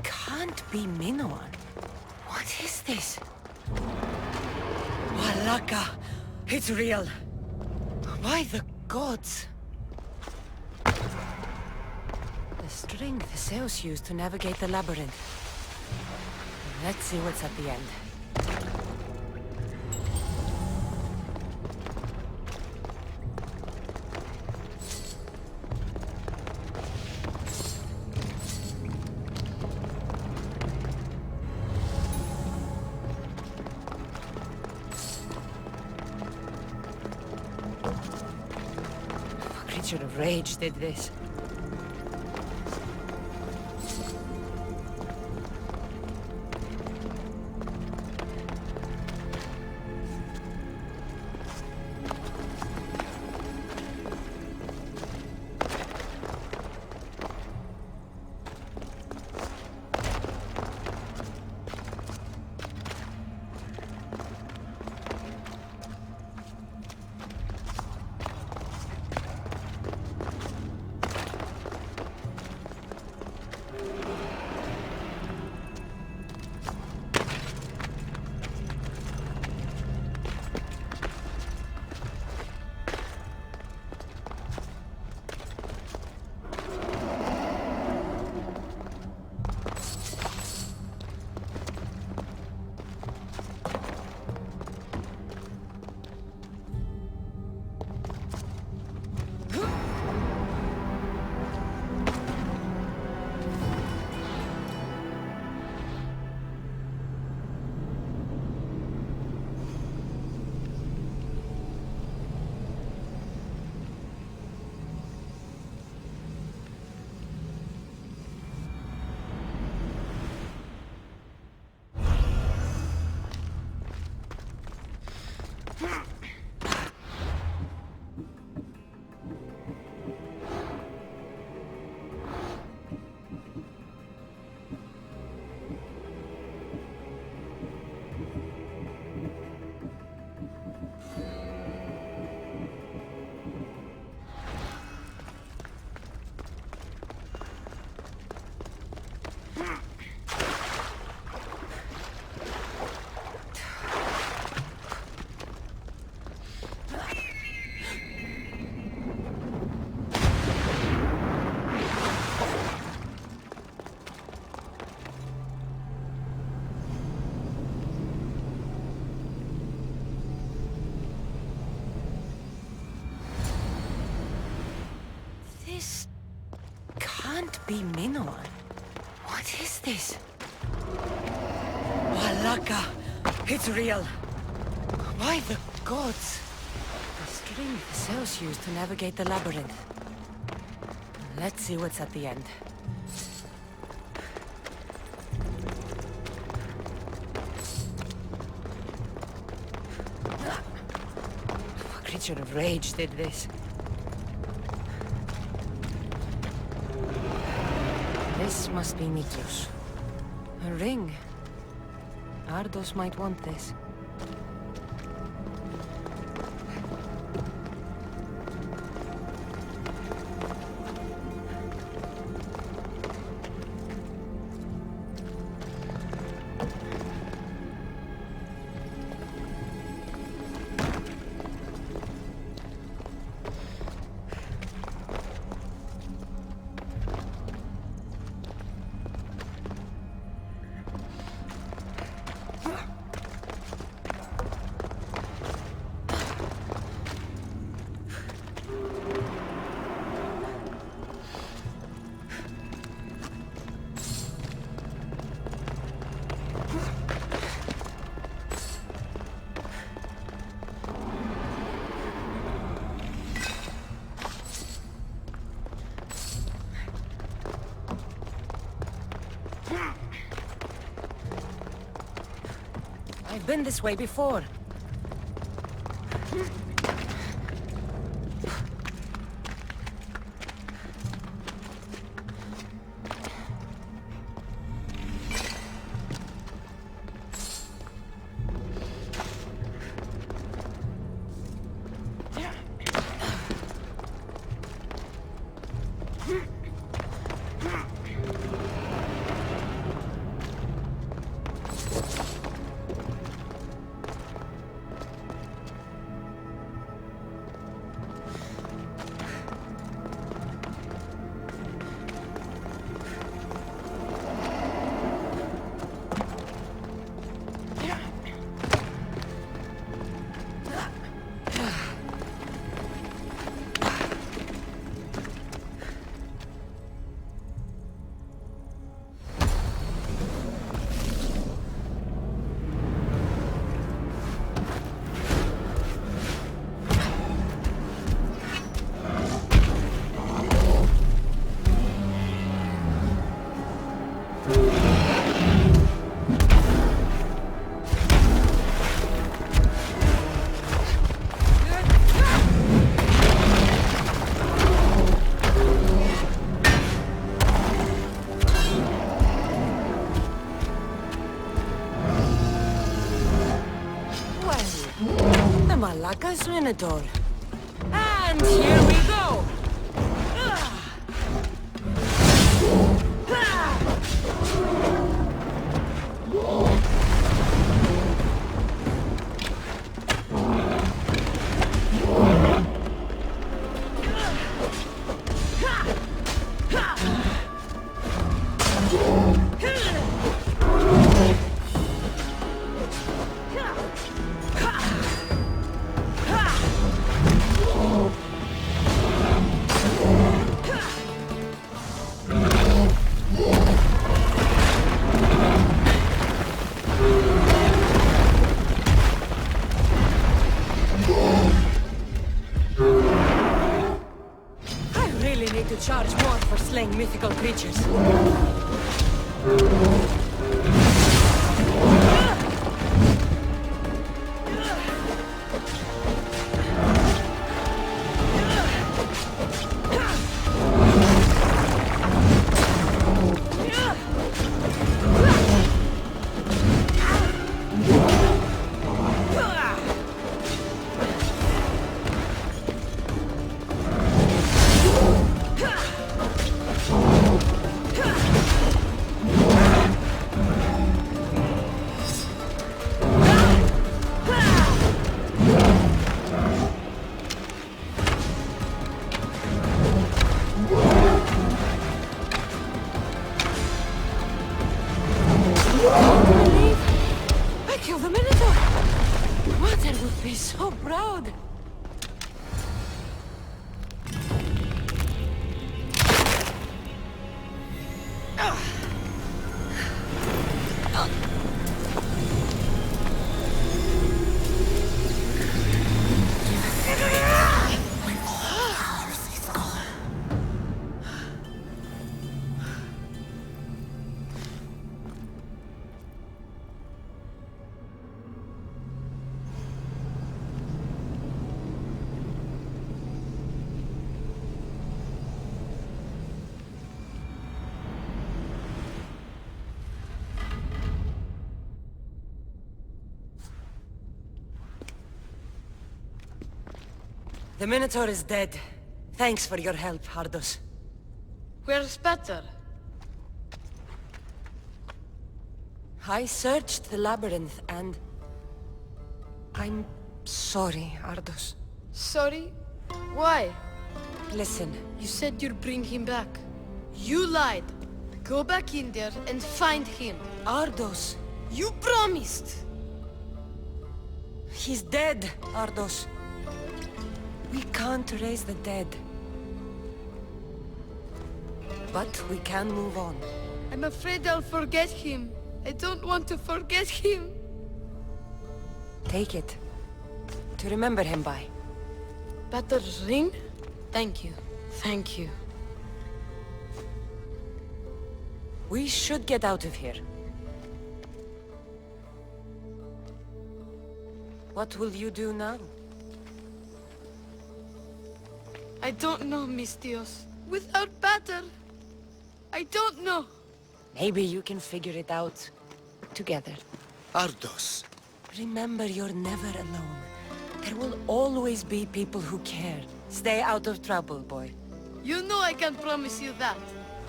can't be Minoan. What is this? Walaka! It's real! By the gods! The string Theseus used to navigate the labyrinth. Let's see what's at the end. A creature of rage did this. be Minoan. What is this? Walaka! It's real! By the gods! The string the cells used to navigate the labyrinth. Let's see what's at the end. What creature of rage did this? This must be Niklos. A ring. Ardos might want this. I've been this way before. Malaka's Minotaur. And here we go! Charge more for slaying mythical creatures. So proud! The Minotaur is dead. Thanks for your help, Ardos. Where's Peter? I searched the labyrinth and... I'm sorry, Ardos. Sorry? Why? Listen. You said you'd bring him back. You lied. Go back in there and find him. Ardos. You promised! He's dead, Ardos. We can't raise the dead. But we can move on. I'm afraid I'll forget him. I don't want to forget him. Take it. To remember him by. Peter's ring? Thank you. Thank you. We should get out of here. What will you do now? I don't know, Mistios. Without Peter, I don't know. Maybe you can figure it out together. Ardos. Remember, you're never alone. There will always be people who care. Stay out of trouble, boy. You know I can promise you that.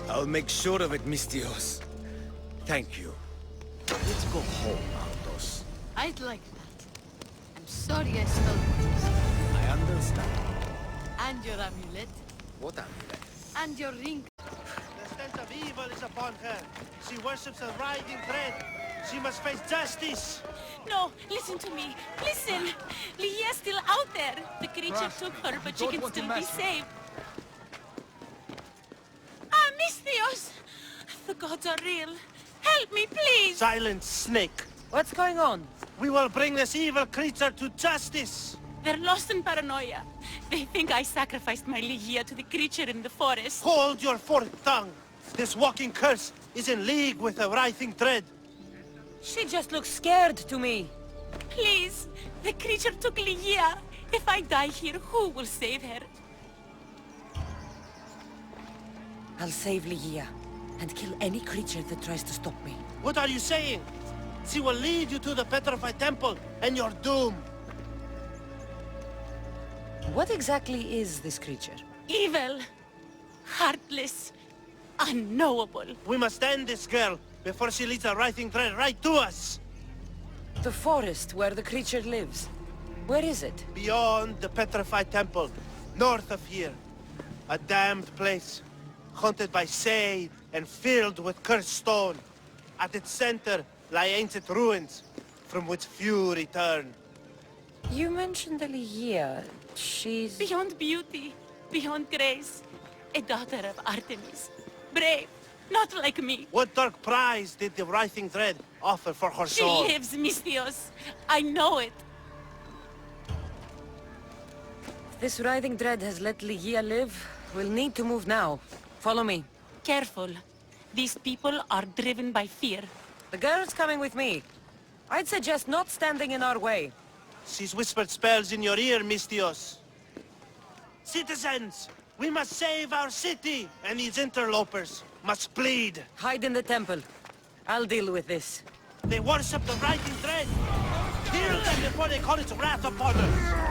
I'll make sure of it, Mistios. Thank you. Let's go home, Ardos. I'd like that. I'm sorry I stole this. I understand. And your amulet. What amulet? And your ring. The stench of evil is upon her. She worships a writhing thread. She must face justice. No, listen to me. Listen! Lia's still out there. The creature took her, but she can still be saved. Ah, Mistios! The gods are real. Help me, please! Silence, snake. What's going on? We will bring this evil creature to justice. They're lost in paranoia. They think I sacrificed my Ligia to the creature in the forest. Hold your forked tongue. This walking curse is in league with a writhing thread. She just looks scared to me. Please, the creature took Ligia. If I die here, who will save her? I'll save Ligia and kill any creature that tries to stop me. What are you saying? She will lead you to the petrified temple and your doom. What exactly is this creature? Evil, heartless, unknowable. We must end this girl before she leads a writhing thread right to us. The forest where the creature lives. Where is it? Beyond the petrified temple, north of here. A damned place, haunted by Say and filled with cursed stone. At its center lie ancient ruins, from which few return. You mentioned Ligia. She's... Beyond beauty, beyond grace. A daughter of Artemis. Brave, not like me. What dark prize did the writhing thread offer for her soul? She lives, Mistios. I know it. If this writhing dread has let Ligia live, we'll need to move now. Follow me. Careful. These people are driven by fear. The girl's coming with me. I'd suggest not standing in our way. She's whispered spells in your ear, Mistios. Citizens, we must save our city, and these interlopers must bleed. Hide in the temple. I'll deal with this. They worship the writhing thread. Kill them before they call its wrath upon us.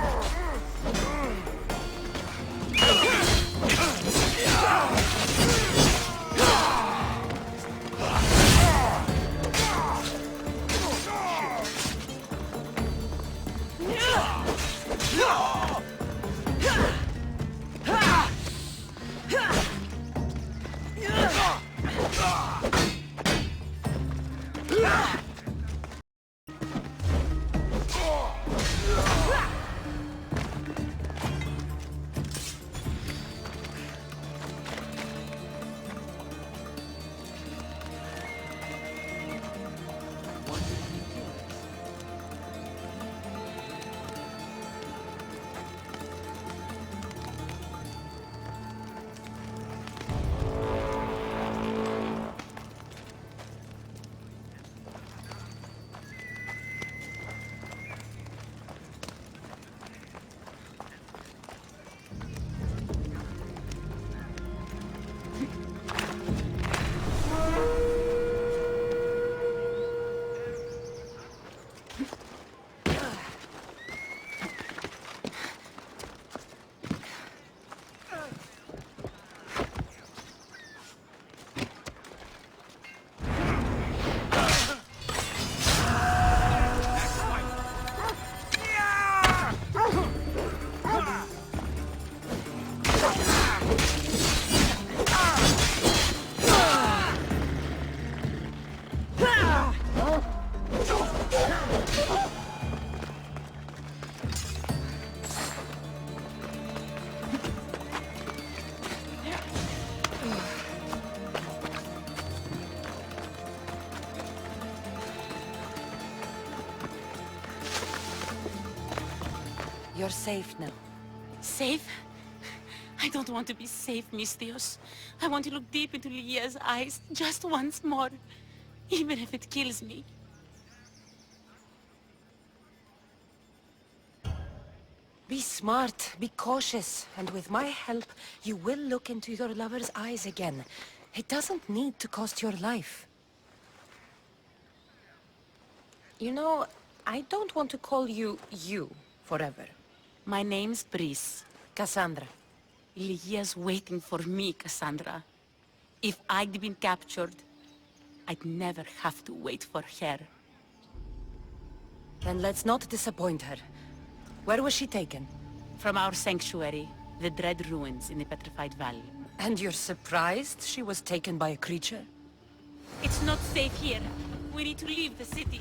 You're safe now. Safe? I don't want to be safe, Mistios. I want to look deep into Lia's eyes just once more, even if it kills me. Be smart, be cautious, and with my help, you will look into your lover's eyes again. It doesn't need to cost your life. You know, I don't want to call you forever. My name's Brice. Cassandra. Lia's waiting for me, Cassandra. If I'd been captured, I'd never have to wait for her. Then let's not disappoint her. Where was she taken? From our sanctuary, the Dread Ruins in the Petrified Valley. And you're surprised she was taken by a creature? It's not safe here. We need to leave the city.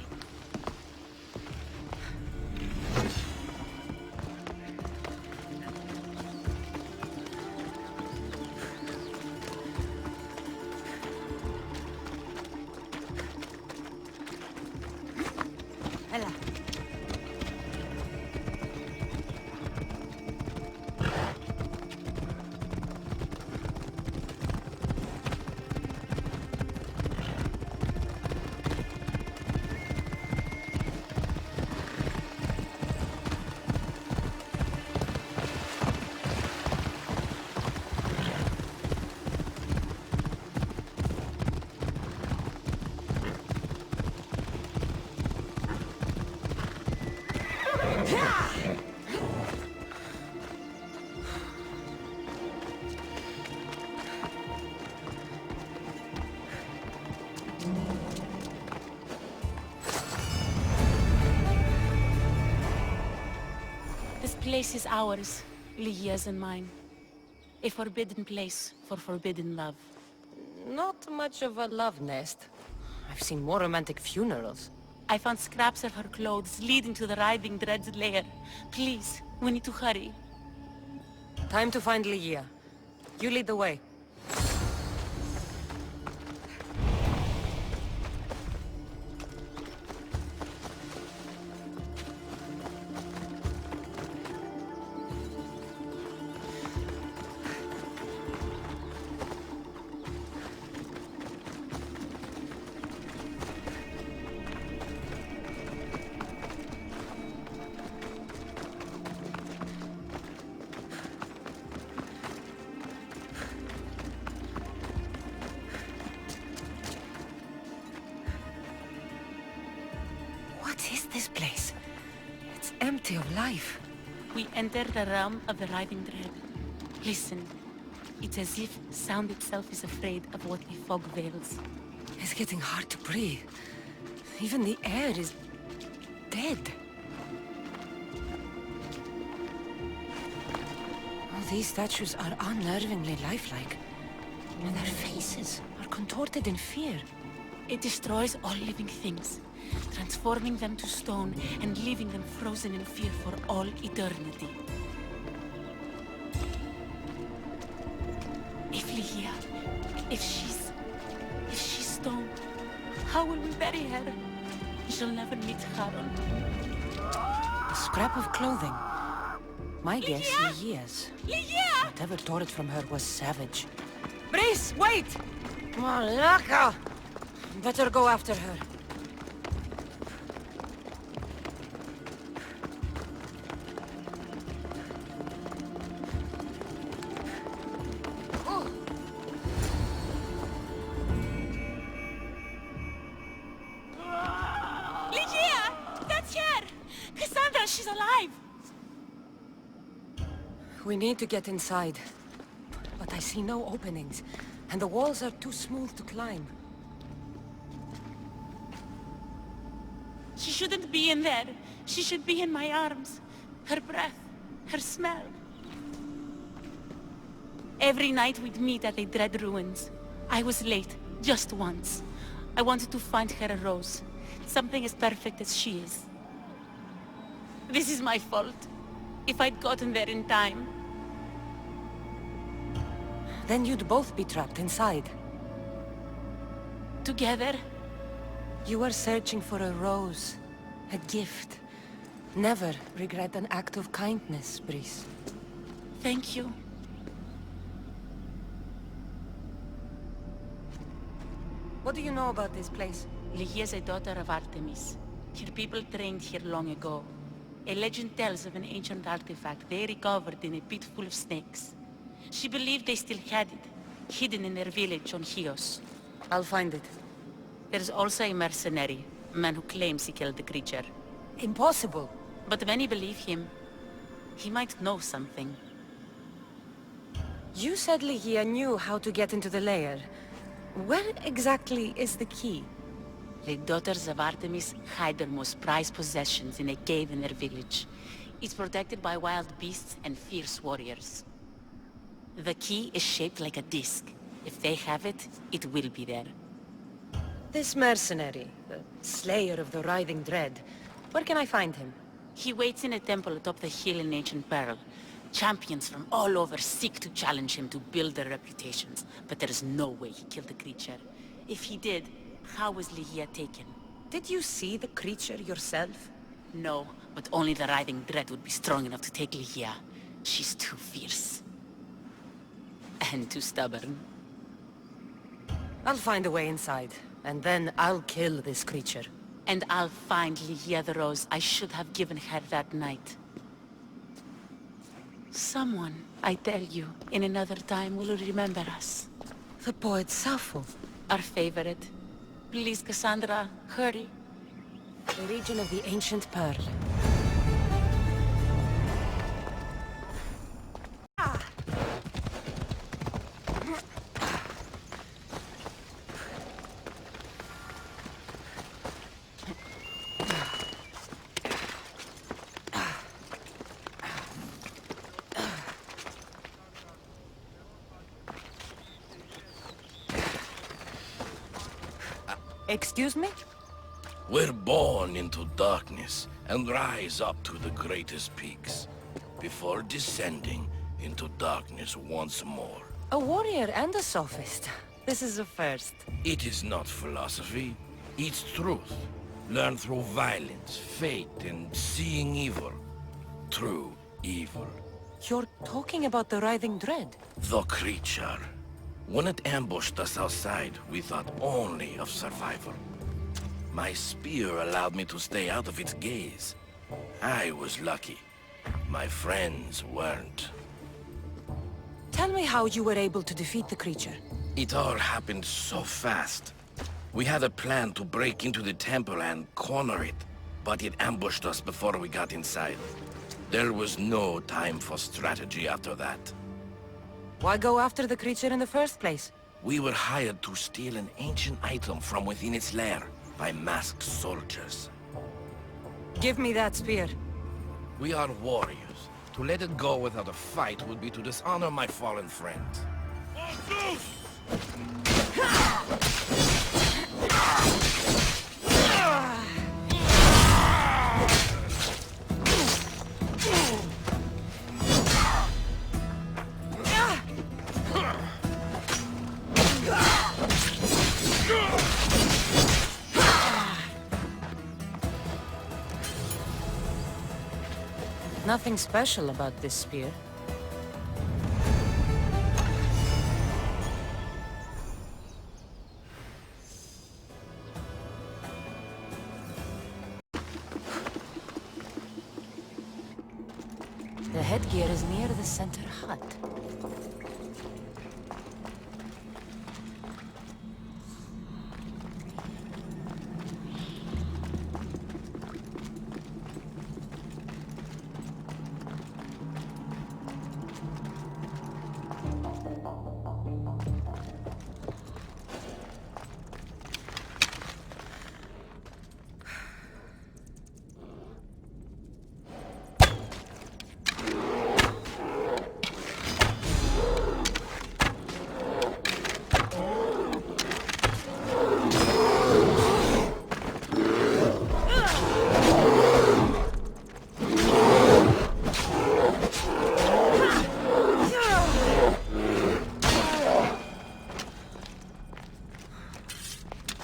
This place is ours, Lia's and mine. A forbidden place for forbidden love. Not much of a love nest. I've seen more romantic funerals. I found scraps of her clothes leading to the Writhing Dread's lair. Please, we need to hurry. Time to find Lia. You lead the way. What is this place? It's empty of life. We enter the realm of the Writhing Dread. Listen. It's as if sound itself is afraid of what the fog veils. It's getting hard to breathe. Even the air is dead. Oh, these statues are unnervingly lifelike. And their faces are contorted in fear. It destroys all living things, transforming them to stone and leaving them frozen in fear for all eternity. If Lia, if she's stone, how will we bury her? She'll never meet Charon. A scrap of clothing. My guess, Lia's. Lia! Whatever tore it from her was savage. Brice, wait! Malaka! Better go after her. She's alive! We need to get inside. But I see no openings, and the walls are too smooth to climb. She shouldn't be in there. She should be in my arms. Her breath, her smell. Every night we'd meet at the Dread Ruins. I was late, just once. I wanted to find her a rose. Something as perfect as she is. This is my fault. If I'd gotten there in time. Then you'd both be trapped inside. Together? You were searching for a rose. A gift. Never regret an act of kindness, Breeze. Thank you. What do you know about this place? Ligia is a daughter of Artemis. Her people trained here long ago. A legend tells of an ancient artifact they recovered in a pit full of snakes. She believed they still had it, hidden in their village on Chios. I'll find it. There's also a mercenary, a man who claims he killed the creature. Impossible. But many believe him. He might know something. You said Ligia knew how to get into the lair. Where exactly is the key? The daughters of Artemis hide their most prized possessions in a cave in their village. It's protected by wild beasts and fierce warriors. The key is shaped like a disc. If they have it, it will be there. This mercenary, the slayer of the writhing dread, where can I find him? He waits in a temple atop the hill in ancient Pearl. Champions from all over seek to challenge him to build their reputations, but there is no way he killed the creature. If he did, how was Ligia taken? Did you see the creature yourself? No, but only the writhing dread would be strong enough to take Ligia. She's too fierce. And too stubborn. I'll find a way inside, and then I'll kill this creature. And I'll find Ligia the rose I should have given her that night. Someone, I tell you, in another time will remember us. The poet Sappho. Our favorite. Please, Cassandra, hurry. The region of the ancient Pearl. Excuse me? We're born into darkness and rise up to the greatest peaks, before descending into darkness once more. A warrior and a sophist. This is a first. It is not philosophy, it's truth. Learned through violence, fate, and seeing evil. True evil. You're talking about the writhing dread? The creature. When it ambushed us outside, we thought only of survival. My spear allowed me to stay out of its gaze. I was lucky. My friends weren't. Tell me how you were able to defeat the creature. It all happened so fast. We had a plan to break into the temple and corner it, but it ambushed us before we got inside. There was no time for strategy after that. Why go after the creature in the first place? We were hired to steal an ancient item from within its lair by masked soldiers. Give me that spear. We are warriors. To let it go without a fight would be to dishonor my fallen friend. Nothing special about this spear. The headgear is near the center hut.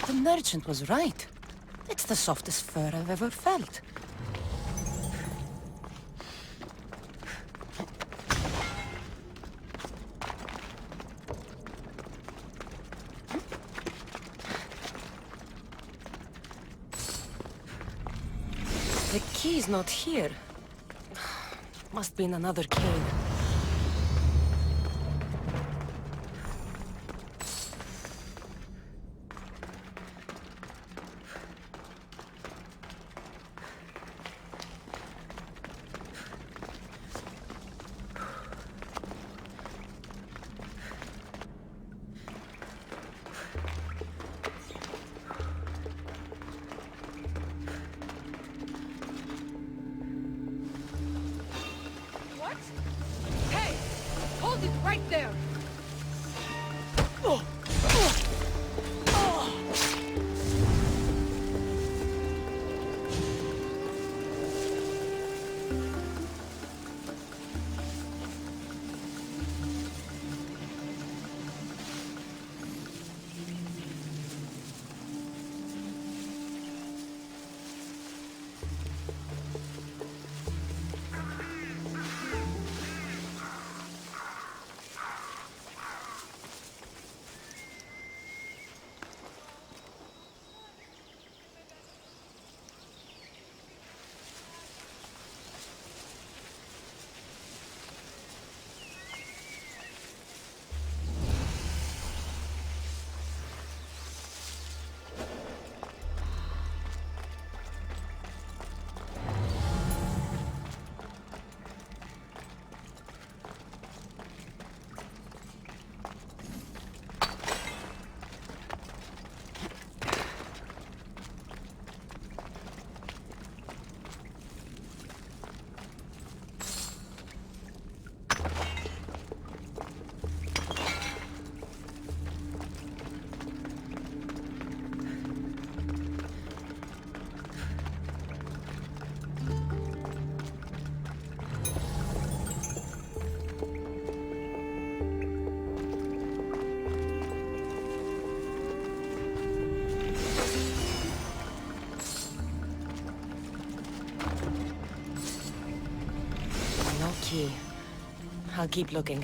The merchant was right. It's the softest fur I've ever felt. key's not here. Must be in another cave. What? Hey! Hold it right there! No key. I'll keep looking.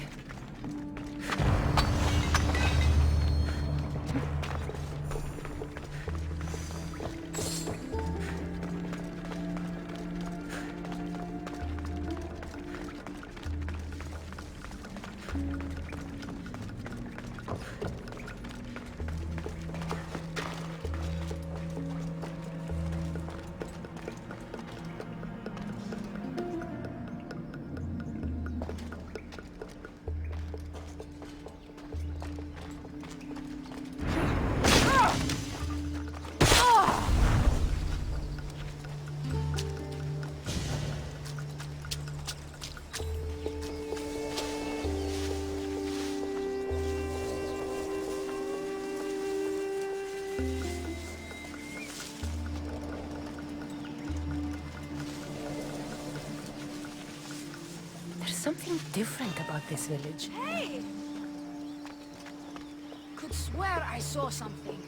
There's something different about this village. Hey! Could swear I saw something.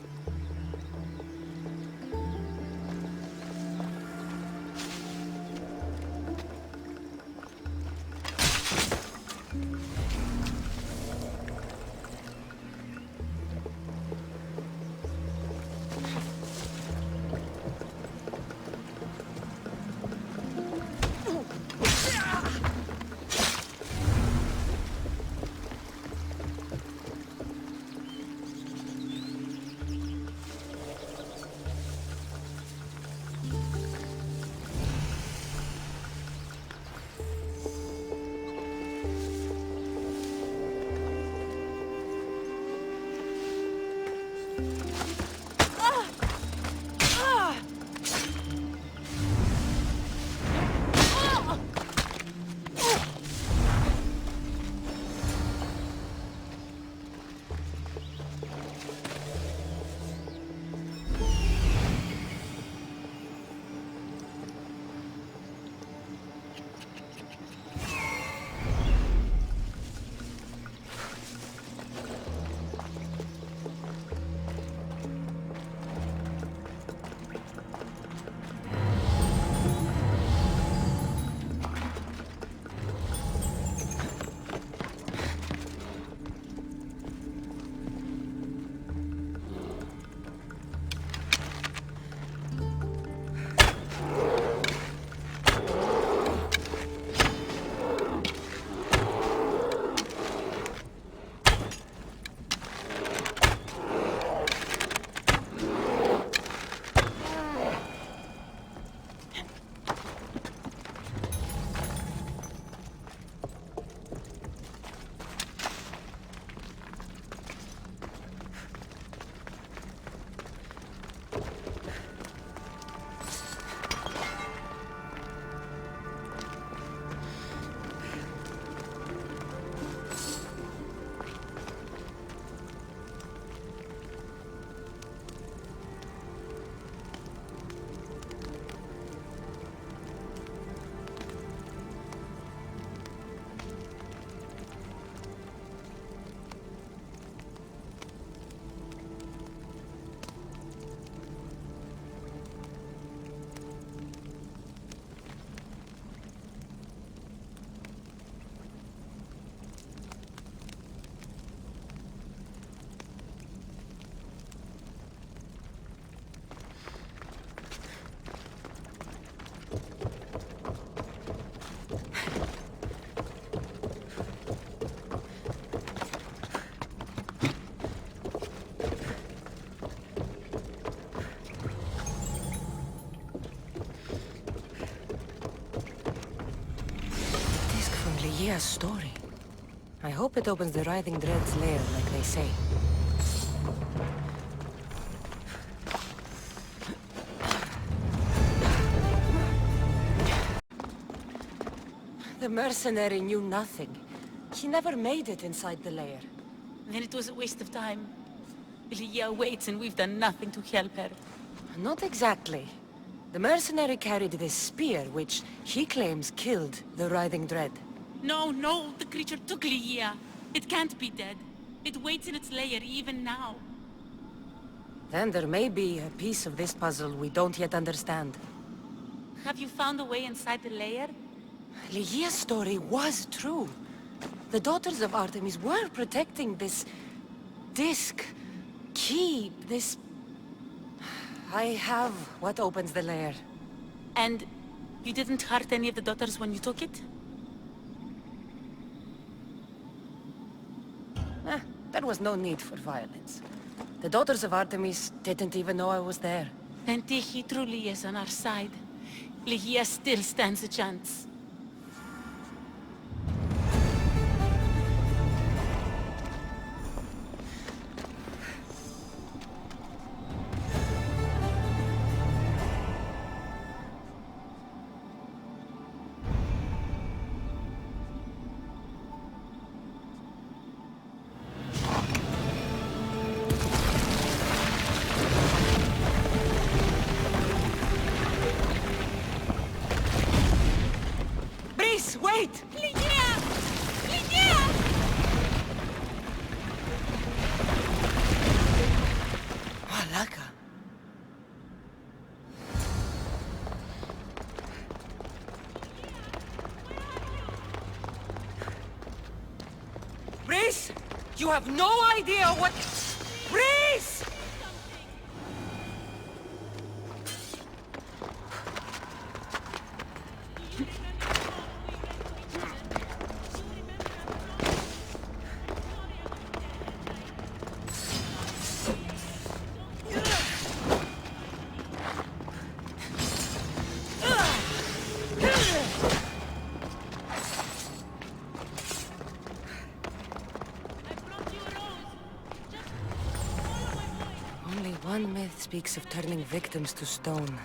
Ligia's story. I hope it opens the Writhing Dread's lair, like they say. The mercenary knew nothing. He never made it inside the lair. Then it was a waste of time. Ligia waits and we've done nothing to help her. Not exactly. The mercenary carried this spear, which he claims killed the Writhing Dread. No, no, the creature took Ligia. It can't be dead. It waits in its lair even now. Then there may be a piece of this puzzle we don't yet understand. Have you found a way inside the lair? Ligia's story was true. The daughters of Artemis were protecting this disc, key, this... I have what opens the lair. And you didn't hurt any of the daughters when you took it? There was no need for violence. The daughters of Artemis didn't even know I was there. Then Tyche truly is on our side. Ligia still stands a chance. Wait! Ligia! Ligia! Malaka. Reese! You have no idea what... Reese! Only one myth speaks of turning victims to stone.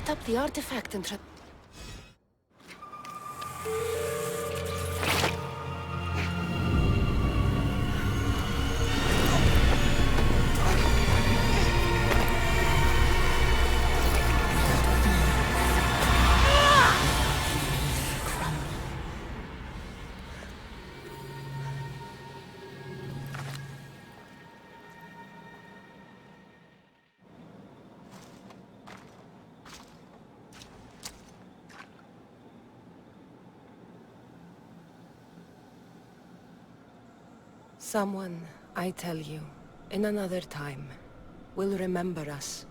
set up the artifact and try... Someone, I tell you, in another time, will remember us.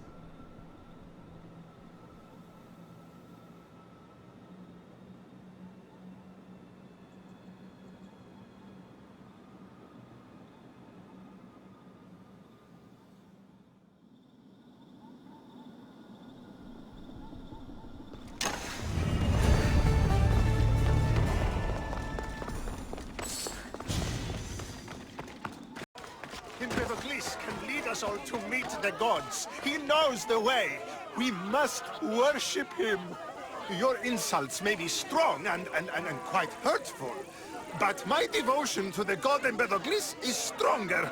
Empedocles can lead us all to meet the gods. He knows the way. We must worship him. Your insults may be strong and quite hurtful, but my devotion to the god Empedocles is stronger.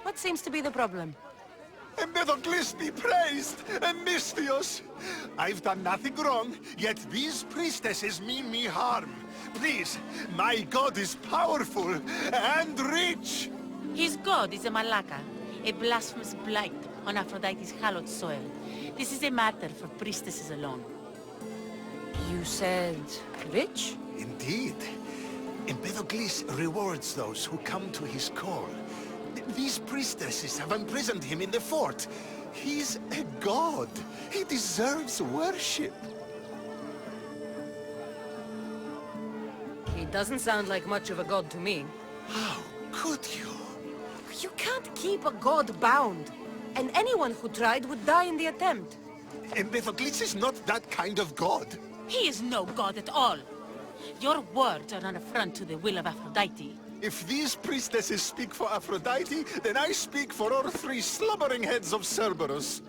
What seems to be the problem? Empedocles be praised, Misthios! I've done nothing wrong, yet these priestesses mean me harm. Please, my god is powerful and rich! His god is a Malaka, a blasphemous blight on Aphrodite's hallowed soil. This is a matter for priestesses alone. You said... rich? Indeed. Empedocles rewards those who come to his call. These priestesses have imprisoned him in the fort. He's a god. He deserves worship. He doesn't sound like much of a god to me. How could you? You can't keep a god bound. And anyone who tried would die in the attempt. Empedocles is not that kind of god. He is no god at all. Your words are an affront to the will of Aphrodite. If these priestesses speak for Aphrodite, then I speak for all three slumbering heads of Cerberus.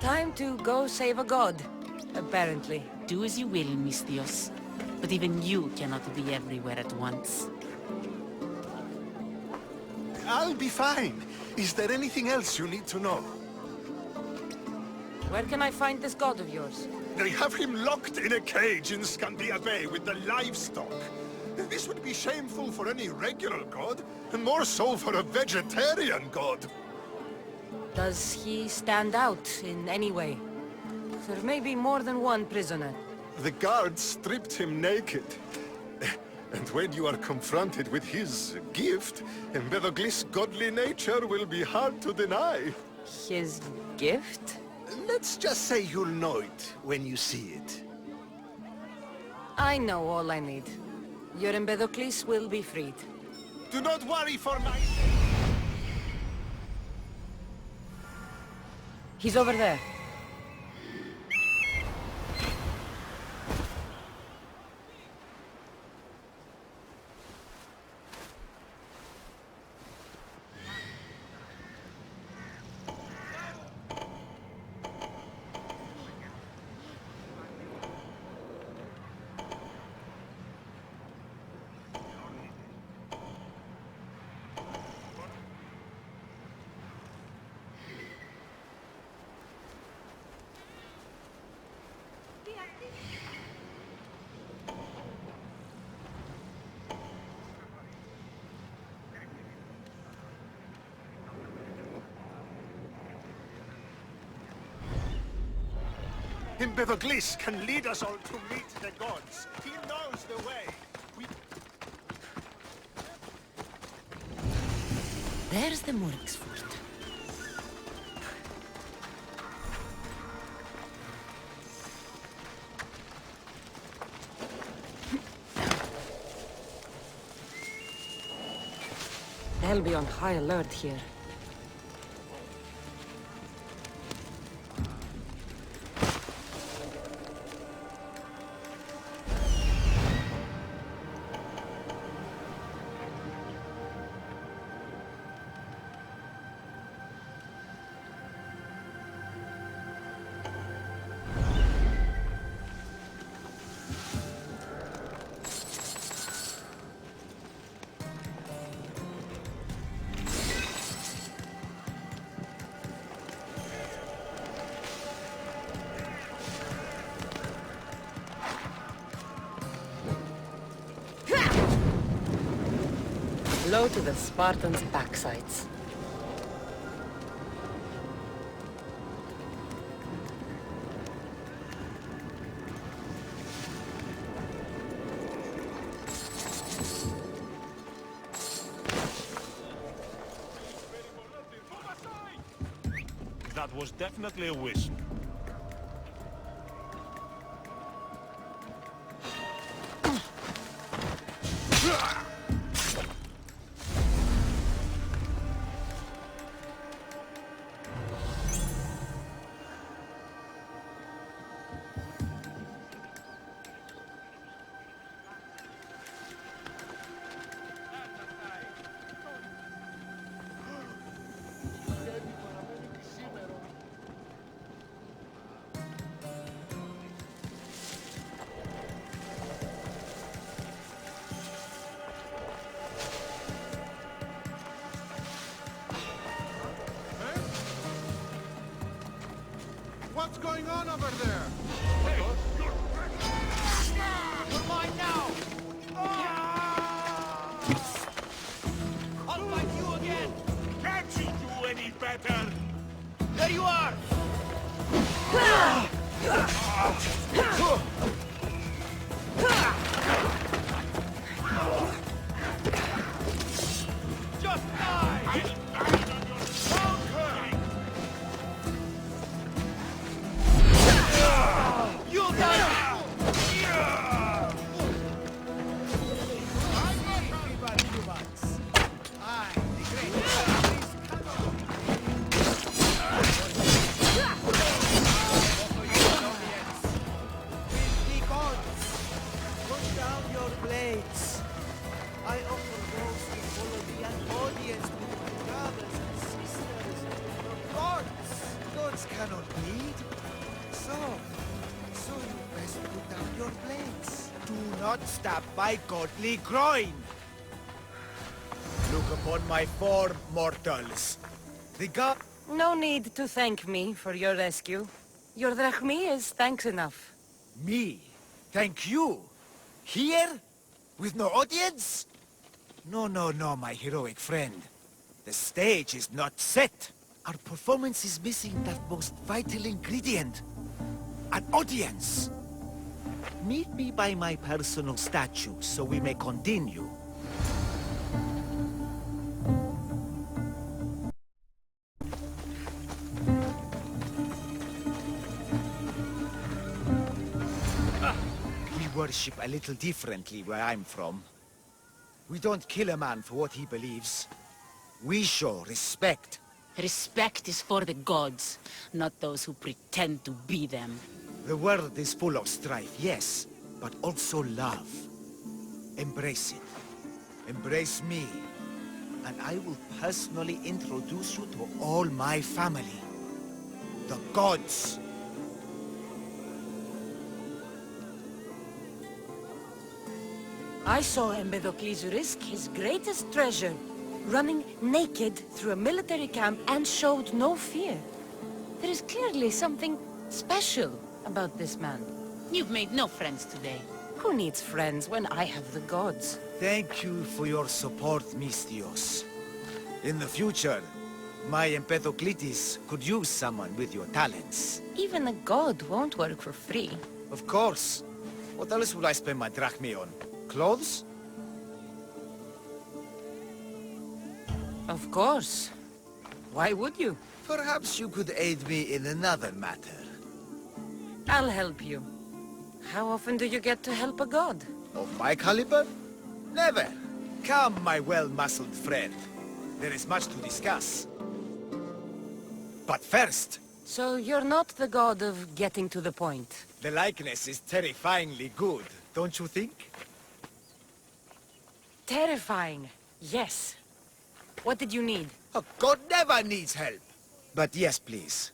Time to go save a god, apparently. Do as you will, Misthios. But even you cannot be everywhere at once. I'll be fine. Is there anything else you need to know? Where can I find this god of yours? They have him locked in a cage in Scandia Bay with the livestock. This would be shameful for any regular god, and more so for a vegetarian god. Does he stand out in any way? There may be more than one prisoner. The guards stripped him naked. And when you are confronted with his gift, Empedocles' godly nature will be hard to deny. His gift? Let's just say you'll know it when you see it. I know all I need. Your Empedocles will be freed. Do not worry for my... He's over there. Empedocles can lead us all to meet the gods. He knows the way. There's the Murex fort. They'll be on high alert here. blow to the Spartans' backsides. That was definitely a wisp. What's going on over there? You're mine now! I'll fight you again! Can't you do any better? There you are! Just die! You'll die! I offer those who follow me an audience with my brothers and sisters. The gods! Gods cannot bleed. So you best put down your blades. Do not stab my godly groin. Look upon my form, mortals. The god... No need to thank me for your rescue. Your drachmi is thanks enough. Me? Thank you? Here? With no audience? No, my heroic friend. The stage is not set. Our performance is missing that most vital ingredient. An audience. Meet me by my personal statue so we may continue. We worship a little differently where I'm from. We don't kill a man for what he believes. We show respect. Respect is for the gods, not those who pretend to be them. The world is full of strife, yes, but also love. Embrace it. Embrace me. And I will personally introduce you to all my family. The gods. I saw Empedocles risk his greatest treasure, running naked through a military camp and showed no fear. There is clearly something special about this man. You've made no friends today. Who needs friends when I have the gods? Thank you for your support, Mystios. In the future, my Empedocles could use someone with your talents. Even a god won't work for free. Of course. What else would I spend my drachmi on? Clothes? Of course. Why would you? Perhaps you could aid me in another matter. I'll help you. How often do you get to help a god? Of my caliber? Never. Come, my well-muscled friend. There is much to discuss. But first... So you're not the god of getting to the point? The likeness is terrifyingly good, don't you think? Terrifying, yes. What did you need? A god never needs help. But yes, please.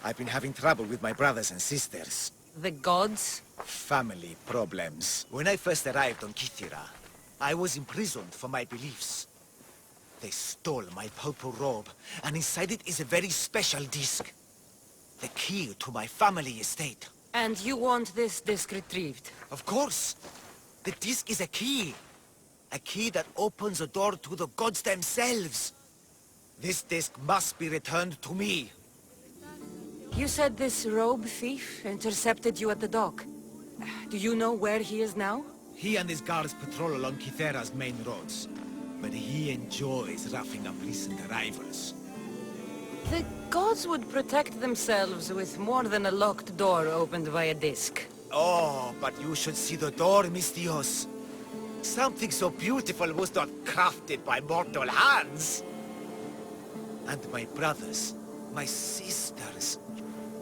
I've been having trouble with my brothers and sisters. The gods? Family problems. When I first arrived on Kythera, I was imprisoned for my beliefs. They stole my purple robe, and inside it is a very special disc. The key to my family estate. And you want this disc retrieved? Of course. The disc is a key. A key that opens a door to the gods themselves. This disc must be returned to me. You said this robe thief intercepted you at the dock. Do you know where he is now? He and his guards patrol along Kythera's main roads, but he enjoys roughing up recent arrivals. The gods would protect themselves with more than a locked door opened by a disc. Oh, but you should see the door, Mistios. Something so beautiful was not crafted by mortal hands. And my brothers, my sisters,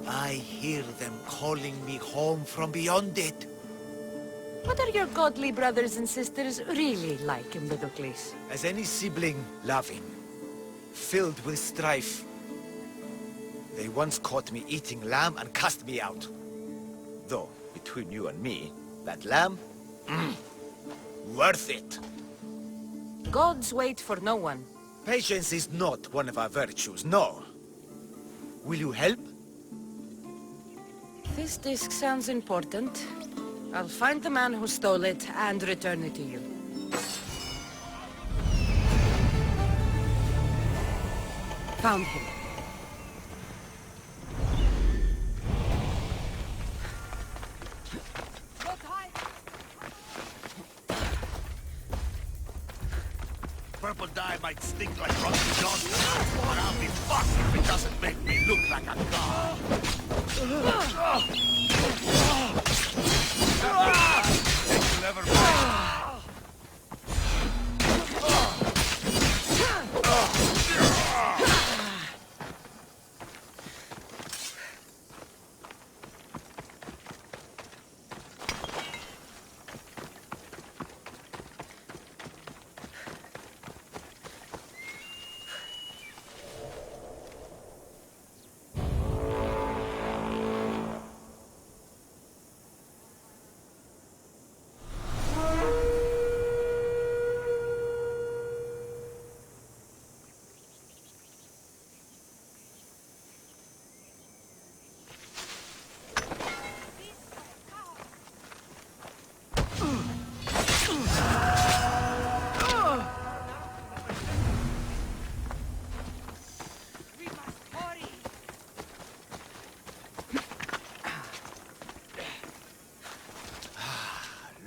I hear them calling me home from beyond it. What are your godly brothers and sisters really like, Empedocles? As any sibling, loving, filled with strife. They once caught me eating lamb and cast me out. Though, between you and me, that lamb, worth it. Gods wait for no one. Patience is not one of our virtues, no. Will you help? This disc sounds important. I'll find the man who stole it and return it to you. Found him. Purple dye might stink like rotten dog, but I'll be fucked if it doesn't make me look like a god. Think you'll ever break.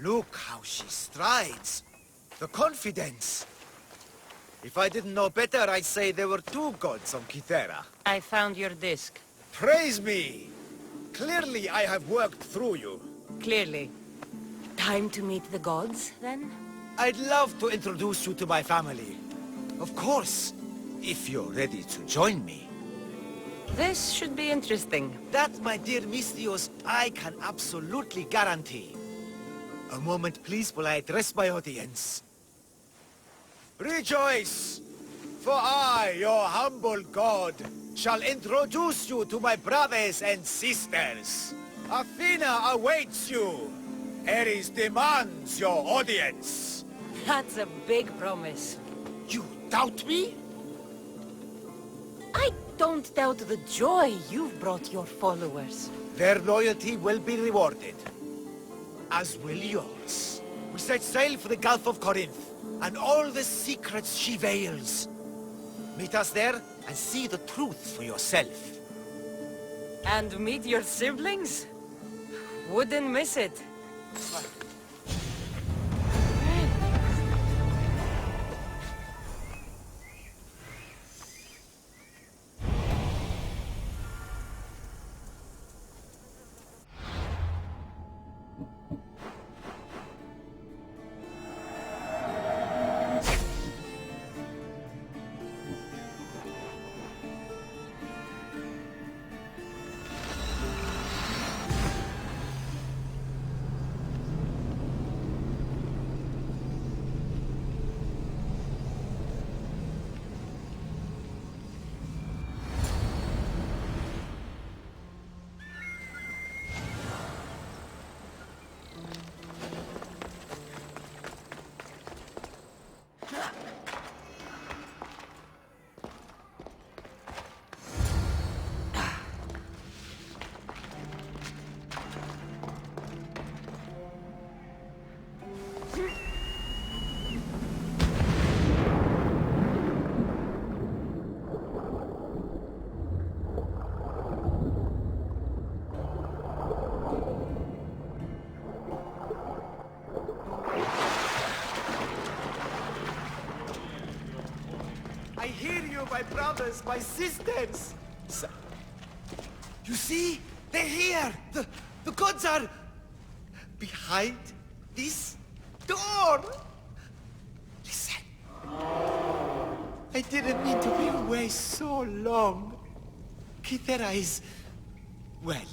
Look how she strides. The confidence. If I didn't know better, I'd say there were two gods on Kythera. I found your disc. Praise me! Clearly I have worked through you. Clearly. Time to meet the gods, then? I'd love to introduce you to my family. Of course, if you're ready to join me. This should be interesting. That, my dear Mistios, I can absolutely guarantee. A moment, please, while I address my audience. Rejoice! For I, your humble god, shall introduce you to my brothers and sisters. Athena awaits you. Ares demands your audience. That's a big promise. You doubt me? I don't doubt the joy you've brought your followers. Their loyalty will be rewarded. As will yours. We set sail for the Gulf of Corinth, and all the secrets she veils. Meet us there, and see the truth for yourself. And meet your siblings? Wouldn't miss it. you, my brothers, my sisters! You see? They're here! The gods are... behind this door! Listen. I didn't mean to be away so long. Kythera is... well,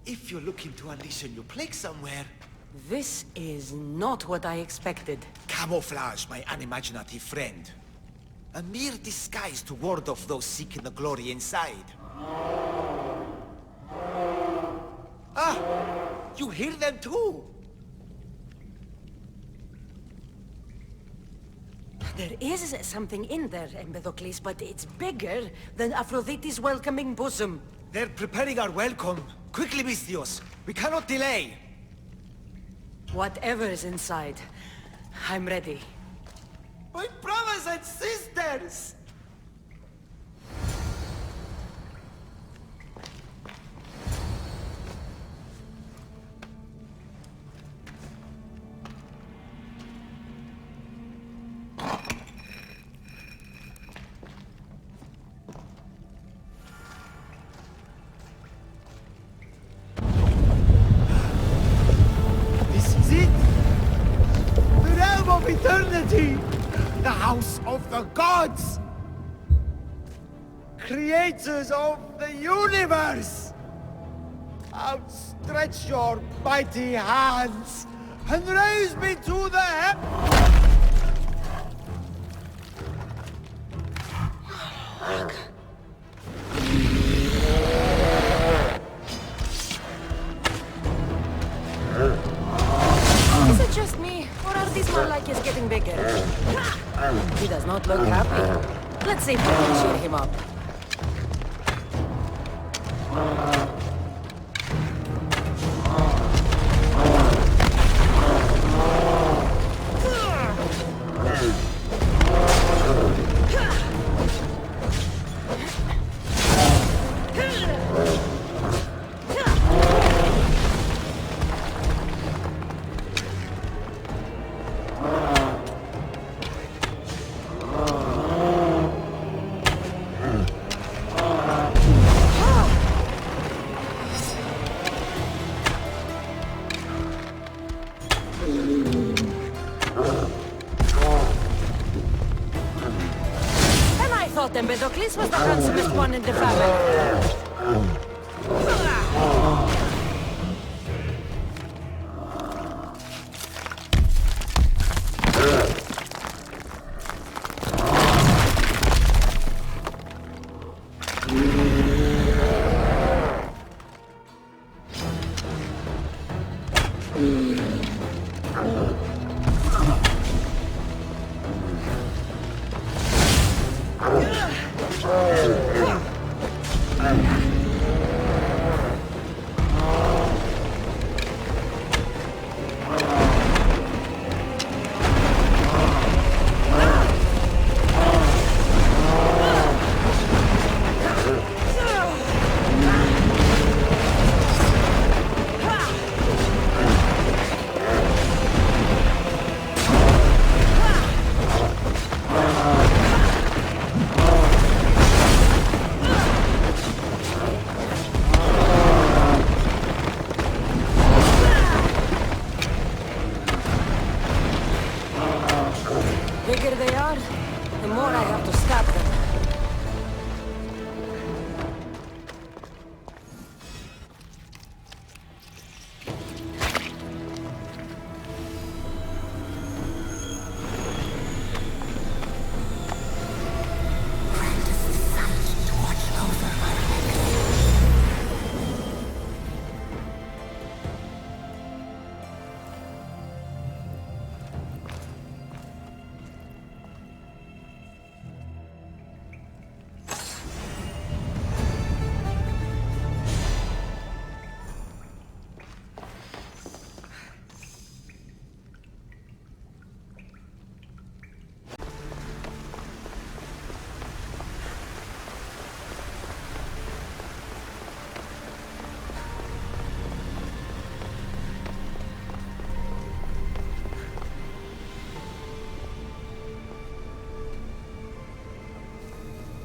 if you're looking to unleash a new plague somewhere... This is not what I expected. Camouflage, my unimaginative friend. A mere disguise to ward off those seeking the glory inside. Ah! You hear them too? There is something in there, Empedocles, but it's bigger than Aphrodite's welcoming bosom. They're preparing our welcome. Quickly, Misthios. We cannot delay. Whatever is inside, I'm ready. My brothers and sisters! Eternity! The house of the gods! Creators of the universe! Outstretch your mighty hands and raise me to the Is it just me, or are these Malakis getting bigger? He does not look happy. Let's see if we can cheer him up. Empedocles was the handsomest one in the family.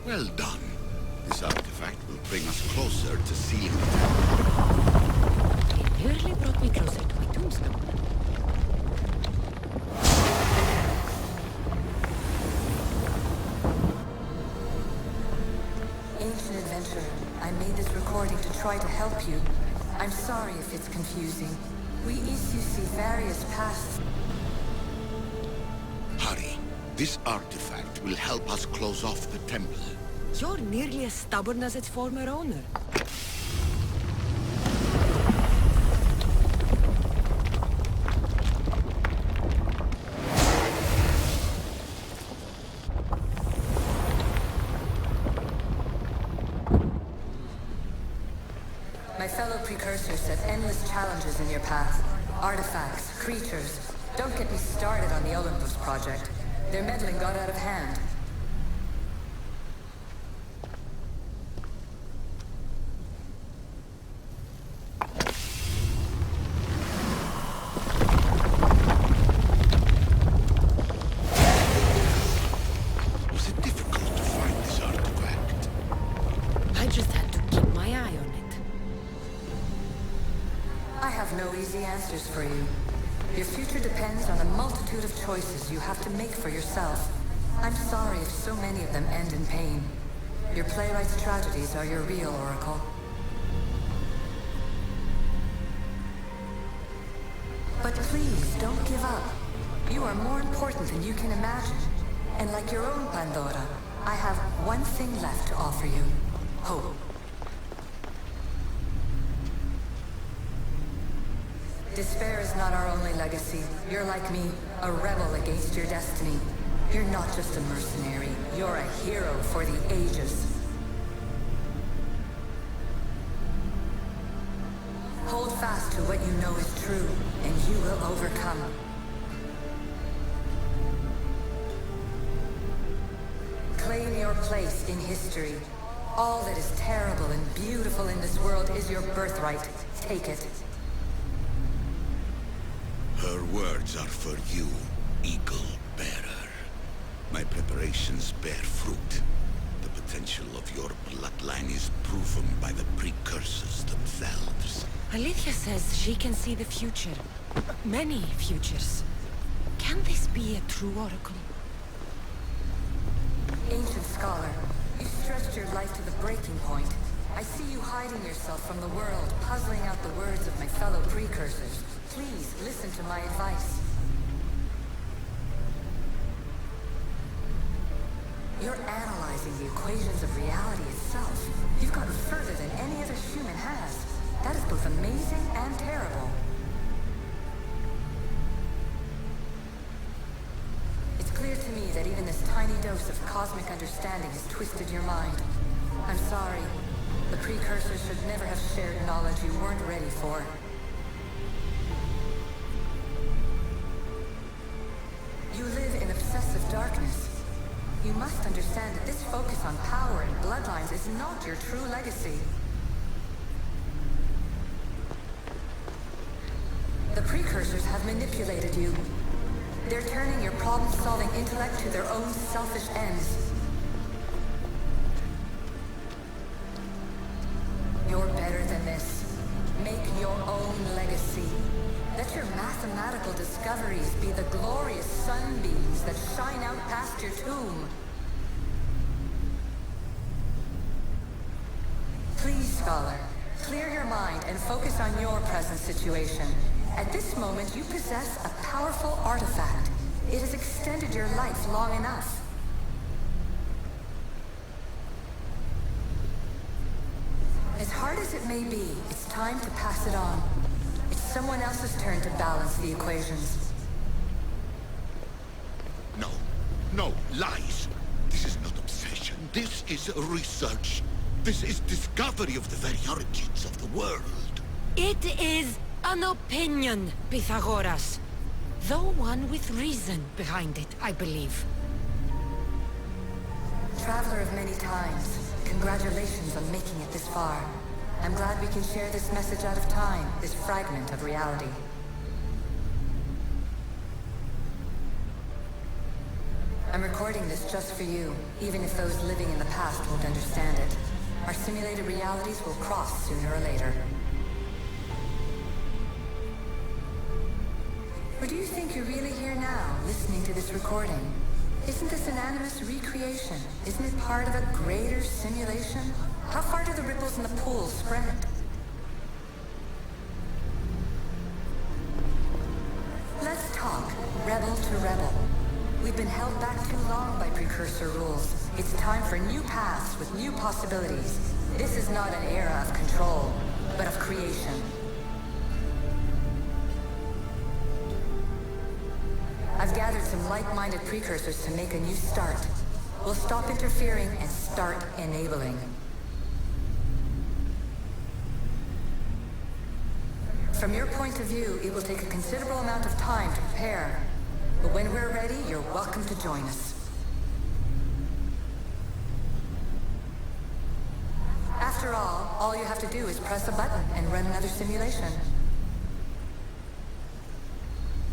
Well done. This artifact will bring us closer to sealing the temple. It nearly brought me closer to my tombstone. Ancient adventurer, I made this recording to try to help you. I'm sorry if it's confusing. We Isu see various paths. Hurry. This artifact will help us close off the temple. You're nearly as stubborn as its former owner. My fellow precursors set endless challenges in your path. Artifacts, creatures. Don't get me started on the Olympus project. Their meddling got out of hand. Was it difficult to find this artifact? I just had to keep my eye on it. I have no easy answers for you. Your future depends on a multitude of choices you have to make for yourself. I'm sorry if so many of them end in pain. Your playwright's tragedies are your real oracle. But please, don't give up. You are more important than you can imagine. And like your own Pandora, I have one thing left to offer you. Hope. Despair is not our only legacy. You're like me, a rebel against your destiny. You're not just a mercenary, you're a hero for the ages. Hold fast to what you know is true, and you will overcome. Claim your place in history. All that is terrible and beautiful in this world is your birthright. Take it. Her words are for you, Eagle Bearer. My preparations bear fruit. The potential of your bloodline is proven by the precursors themselves. Alethea says she can see the future. Many futures. Can this be a true oracle? Ancient scholar, you stretched your life to the breaking point. I see you hiding yourself from the world, puzzling out the words of my fellow precursors. Please, listen to my advice. You're analyzing the equations of reality itself. You've gotten further than any other human has. That is both amazing and terrible. It's clear to me that even this tiny dose of cosmic understanding has twisted your mind. I'm sorry. The precursors should never have shared knowledge you weren't ready for. You live in obsessive darkness. You must understand that this focus on power and bloodlines is not your true legacy. The precursors have manipulated you. They're turning your problem-solving intellect to their own selfish ends. You're better than this. Make your own legacy. Let your mathematical discoveries be the glorious sunbeams that shine out past your tomb. Please, Scholar, clear your mind and focus on your present situation. At this moment, you possess a powerful artifact. It has extended your life long enough. As hard as it may be, it's time to pass it on. It's someone else's turn to balance the equations. No. No, lies. This is not obsession. This is research. This is discovery of the very origins of the world. It is an opinion, Pythagoras. Though one with reason behind it, I believe. Traveler of many times, congratulations on making it this far. I'm glad we can share this message out of time, this fragment of reality. I'm recording this just for you, even if those living in the past won't understand it. Our simulated realities will cross sooner or later. Or do you think you're really here now, listening to this recording? Isn't this an animus recreation? Isn't it part of a greater simulation? How far do the ripples in the pool spread? Let's talk, rebel to rebel. We've been held back too long by precursor rules. It's time for new paths with new possibilities. This is not an era of control, but of creation. I've gathered some like-minded precursors to make a new start. We'll stop interfering and start enabling. From your point of view, it will take a considerable amount of time to prepare. But when we're ready, you're welcome to join us. After all you have to do is press a button and run another simulation.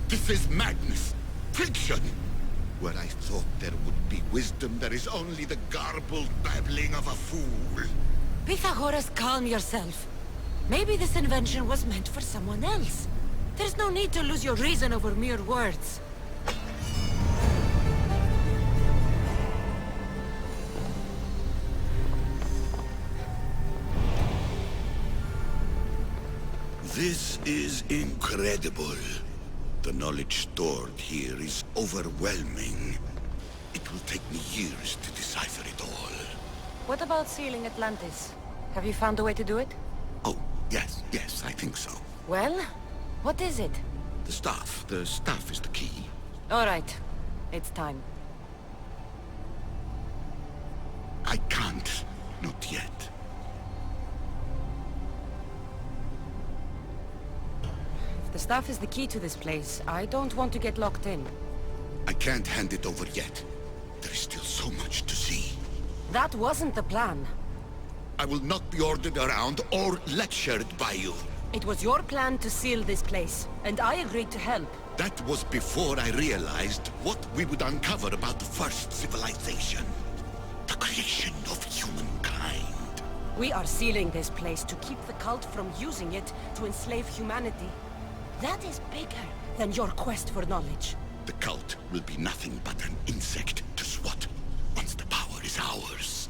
This is madness. Fiction! Where I thought there would be wisdom, there is only the garbled babbling of a fool. Pythagoras, calm yourself. Maybe this invention was meant for someone else. There's no need to lose your reason over mere words. This is incredible. The knowledge stored here is overwhelming. It will take me years to decipher it all. What about sealing Atlantis? Have you found a way to do it? Oh, yes, I think so. Well, what is it? The staff is the key. All right, it's time. I can't, not yet. The staff is the key to this place. I don't want to get locked in. I can't hand it over yet. There is still so much to see. That wasn't the plan. I will not be ordered around or lectured by you. It was your plan to seal this place, and I agreed to help. That was before I realized what we would uncover about the first civilization. The creation of humankind. We are sealing this place to keep the cult from using it to enslave humanity. That is bigger than your quest for knowledge. The cult will be nothing but an insect to swat once the power is ours.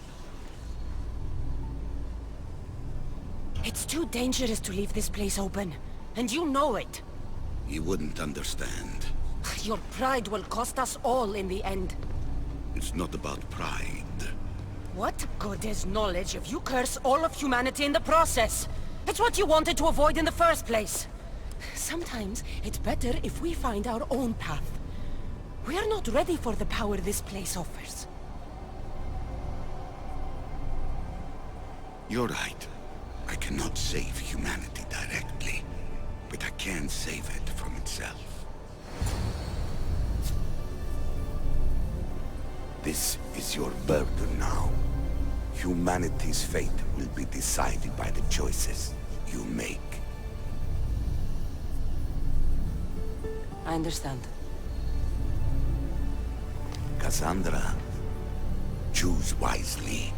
It's too dangerous to leave this place open, and you know it. You wouldn't understand. Your pride will cost us all in the end. It's not about pride. What good is knowledge if you curse all of humanity in the process? It's what you wanted to avoid in the first place. Sometimes it's better if we find our own path. We are not ready for the power this place offers. You're right. I cannot save humanity directly, but I can save it from itself. This is your burden now. Humanity's fate will be decided by the choices you make. I understand. Cassandra, choose wisely.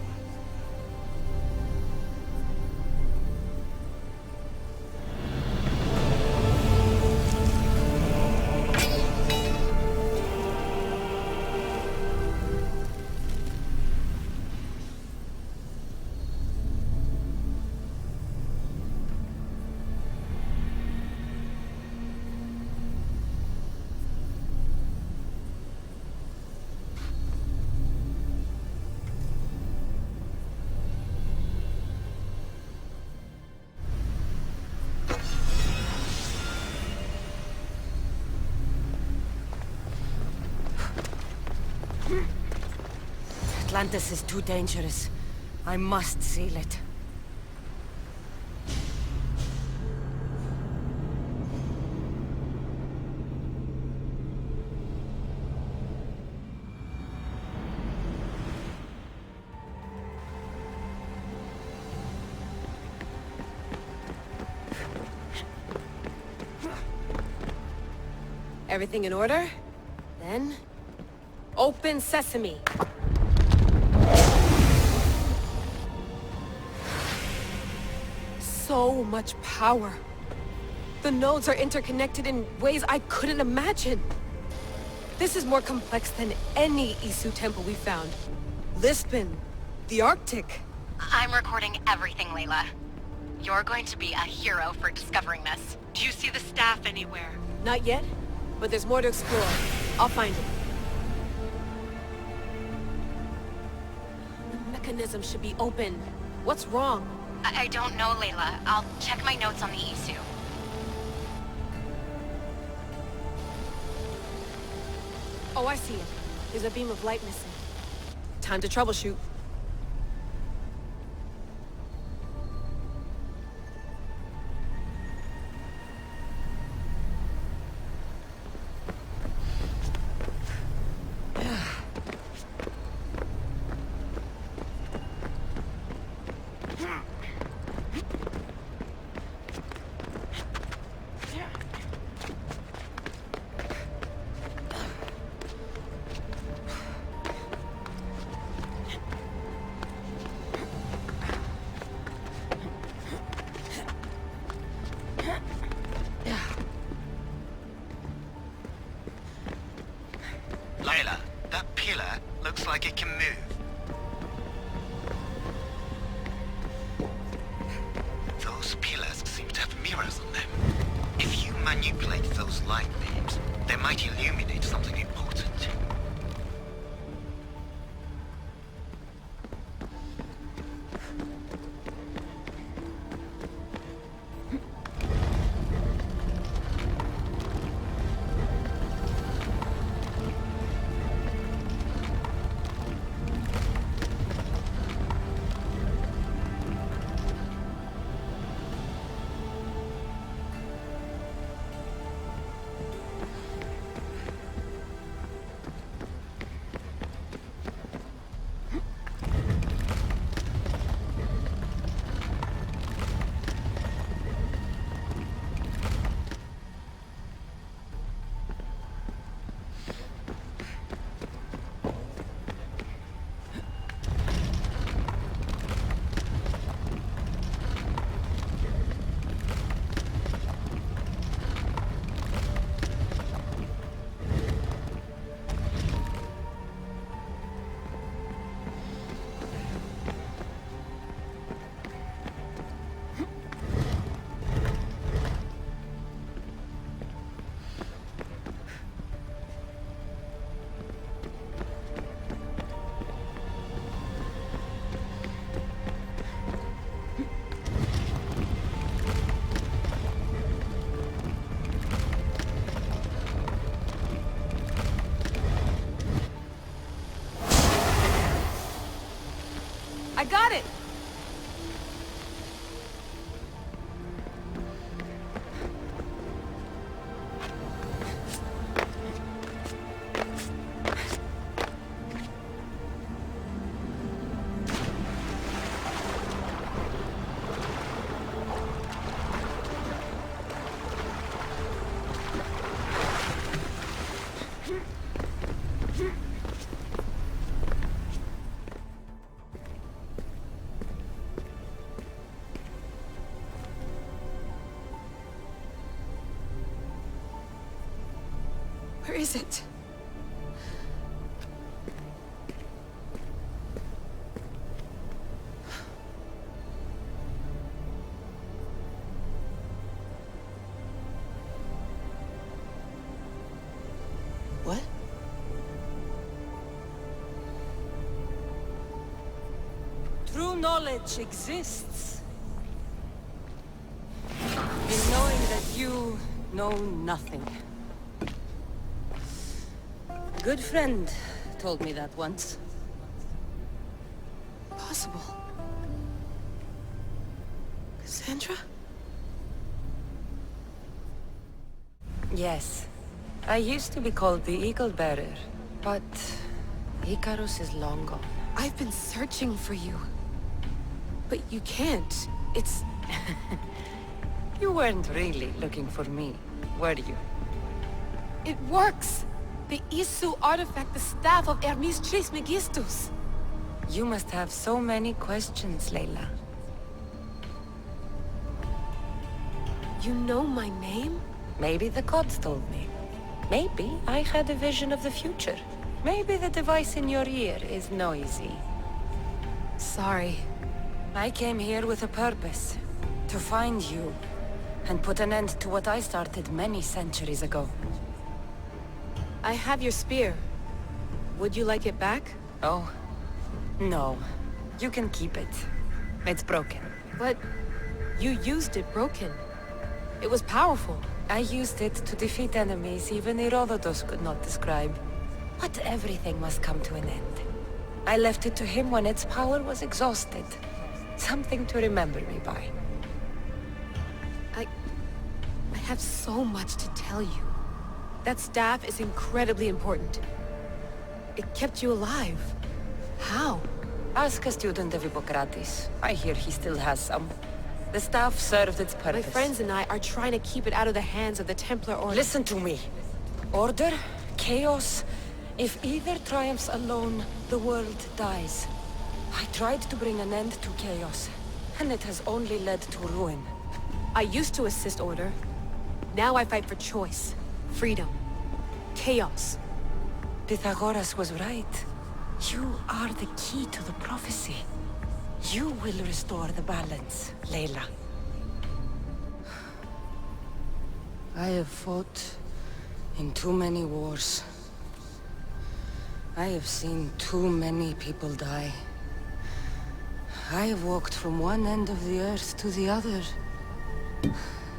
Atlantis is too dangerous. I must seal it. Everything in order? Then, Open sesame. So much power. The nodes are interconnected in ways I couldn't imagine. This is more complex than any Isu temple we found. Lisbon, the Arctic. I'm recording everything, Layla. You're going to be a hero for discovering this. Do you see the staff anywhere? Not yet, but there's more to explore. I'll find it. The mechanism should be open. What's wrong? I don't know, Layla. I'll check my notes on the Isu. Oh, I see it. There's a beam of light missing. Time to troubleshoot. Layla, that pillar looks like it can move. Those pillars seem to have mirrors on them. If you manipulate those light beams, they might illuminate something important. I got it! Where is it? What? True knowledge exists. In knowing that you know nothing. Good friend told me that once. Possible. Cassandra? Yes. I used to be called the Eagle Bearer, but Icarus is long gone. I've been searching for you. But you can't. It's... You weren't really looking for me, were you? It works! The Isu artifact, the staff of Hermes Trismegistus. You must have so many questions, Layla. You know my name? Maybe the gods told me. Maybe I had a vision of the future. Maybe the device in your ear is noisy. Sorry. I came here with a purpose. To find you. And put an end to what I started many centuries ago. I have your spear. Would you like it back? Oh. No. You can keep it. It's broken. But you used it broken. It was powerful. I used it to defeat enemies even Herodotus could not describe. But everything must come to an end. I left it to him when its power was exhausted. Something to remember me by. I have so much to tell you. That staff is incredibly important. It kept you alive. How? Ask a student of Hippocrates. I hear he still has some. The staff served its purpose. My friends and I are trying to keep it out of the hands of the Templar Order. Listen to me. Order, chaos. If either triumphs alone, the world dies. I tried to bring an end to chaos, and it has only led to ruin. I used to assist Order. Now I fight for choice, freedom, chaos. Pythagoras was right. You are the key to the prophecy. You will restore the balance, Layla. I have fought in too many wars. I have seen too many people die. I have walked from one end of the earth to the other.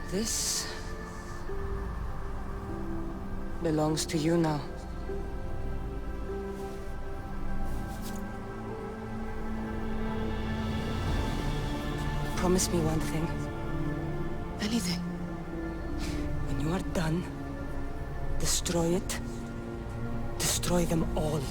This belongs to you now. Promise me one thing. Anything. When you are done, destroy it. Destroy them all.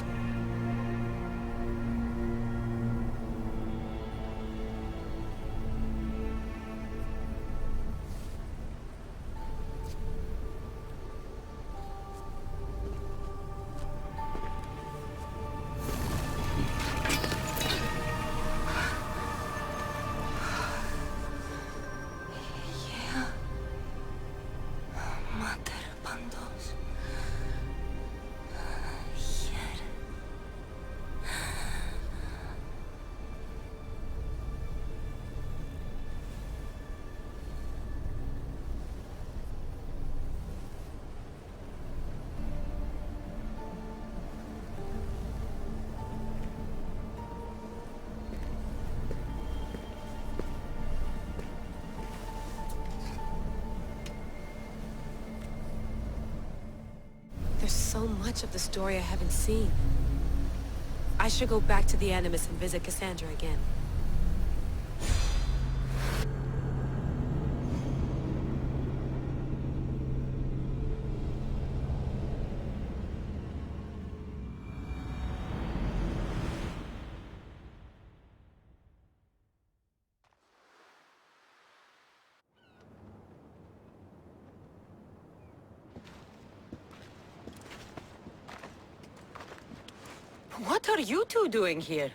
There's so much of the story I haven't seen. I should go back to the Animus and visit Cassandra again. What are you two doing here?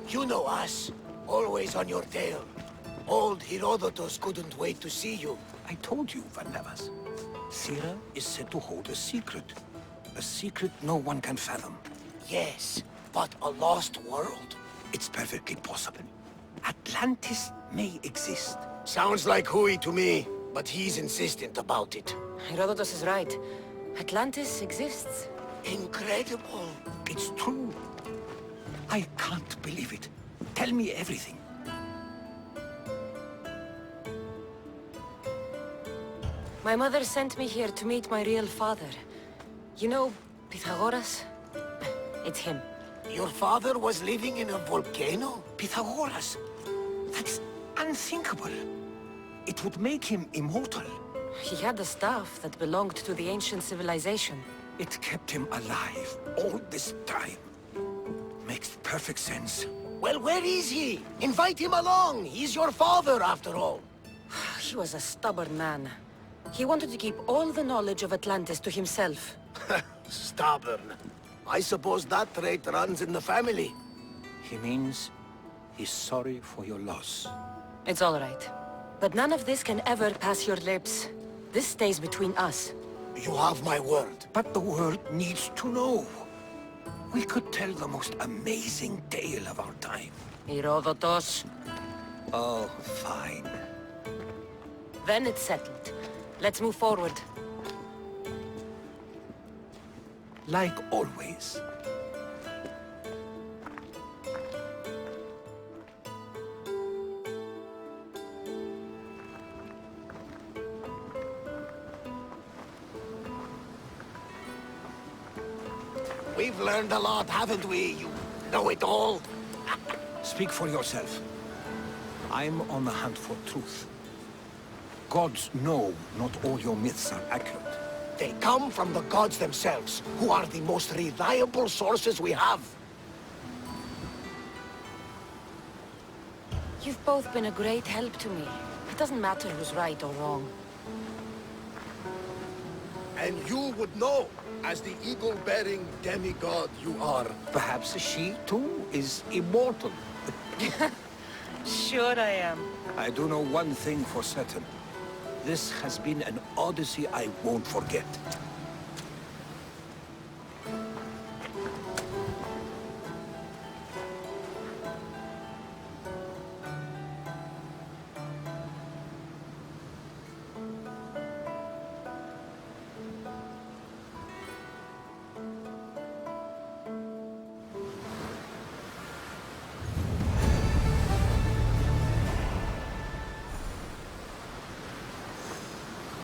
You know us. Always on your tail. Old Herodotus couldn't wait to see you. I told you, Barnabas. Sira is said to hold a secret. A secret no one can fathom. Yes, but a lost world? It's perfectly possible. Atlantis may exist. Sounds like Hui to me, but he's insistent about it. Herodotus is right. Atlantis exists. Incredible. It's true. I can't believe it. Tell me everything. My mother sent me here to meet my real father. You know, Pythagoras? It's him. Your father was living in a volcano? Pythagoras? That's unthinkable. It would make him immortal. He had a staff that belonged to the ancient civilization. It kept him alive all this time. Makes perfect sense. Well, where is he? Invite him along. He's your father, after all. He was a stubborn man. He wanted to keep all the knowledge of Atlantis to himself. Stubborn. I suppose that trait runs in the family. He means he's sorry for your loss. It's all right. But none of this can ever pass your lips. This stays between us. You have my word. But the world needs to know. We could tell the most amazing tale of our time. Herodotus. Oh, fine. Then it's settled. Let's move forward. Like always. We've learned a lot, haven't we? You know-it-all. Speak for yourself. I'm on the hunt for truth. Gods know not all your myths are accurate. They come from the gods themselves, who are the most reliable sources we have. You've both been a great help to me. It doesn't matter who's right or wrong. And you would know, as the eagle-bearing demigod you are. Perhaps she, too, is immortal. Sure I am. I do know one thing for certain. This has been an Odyssey I won't forget.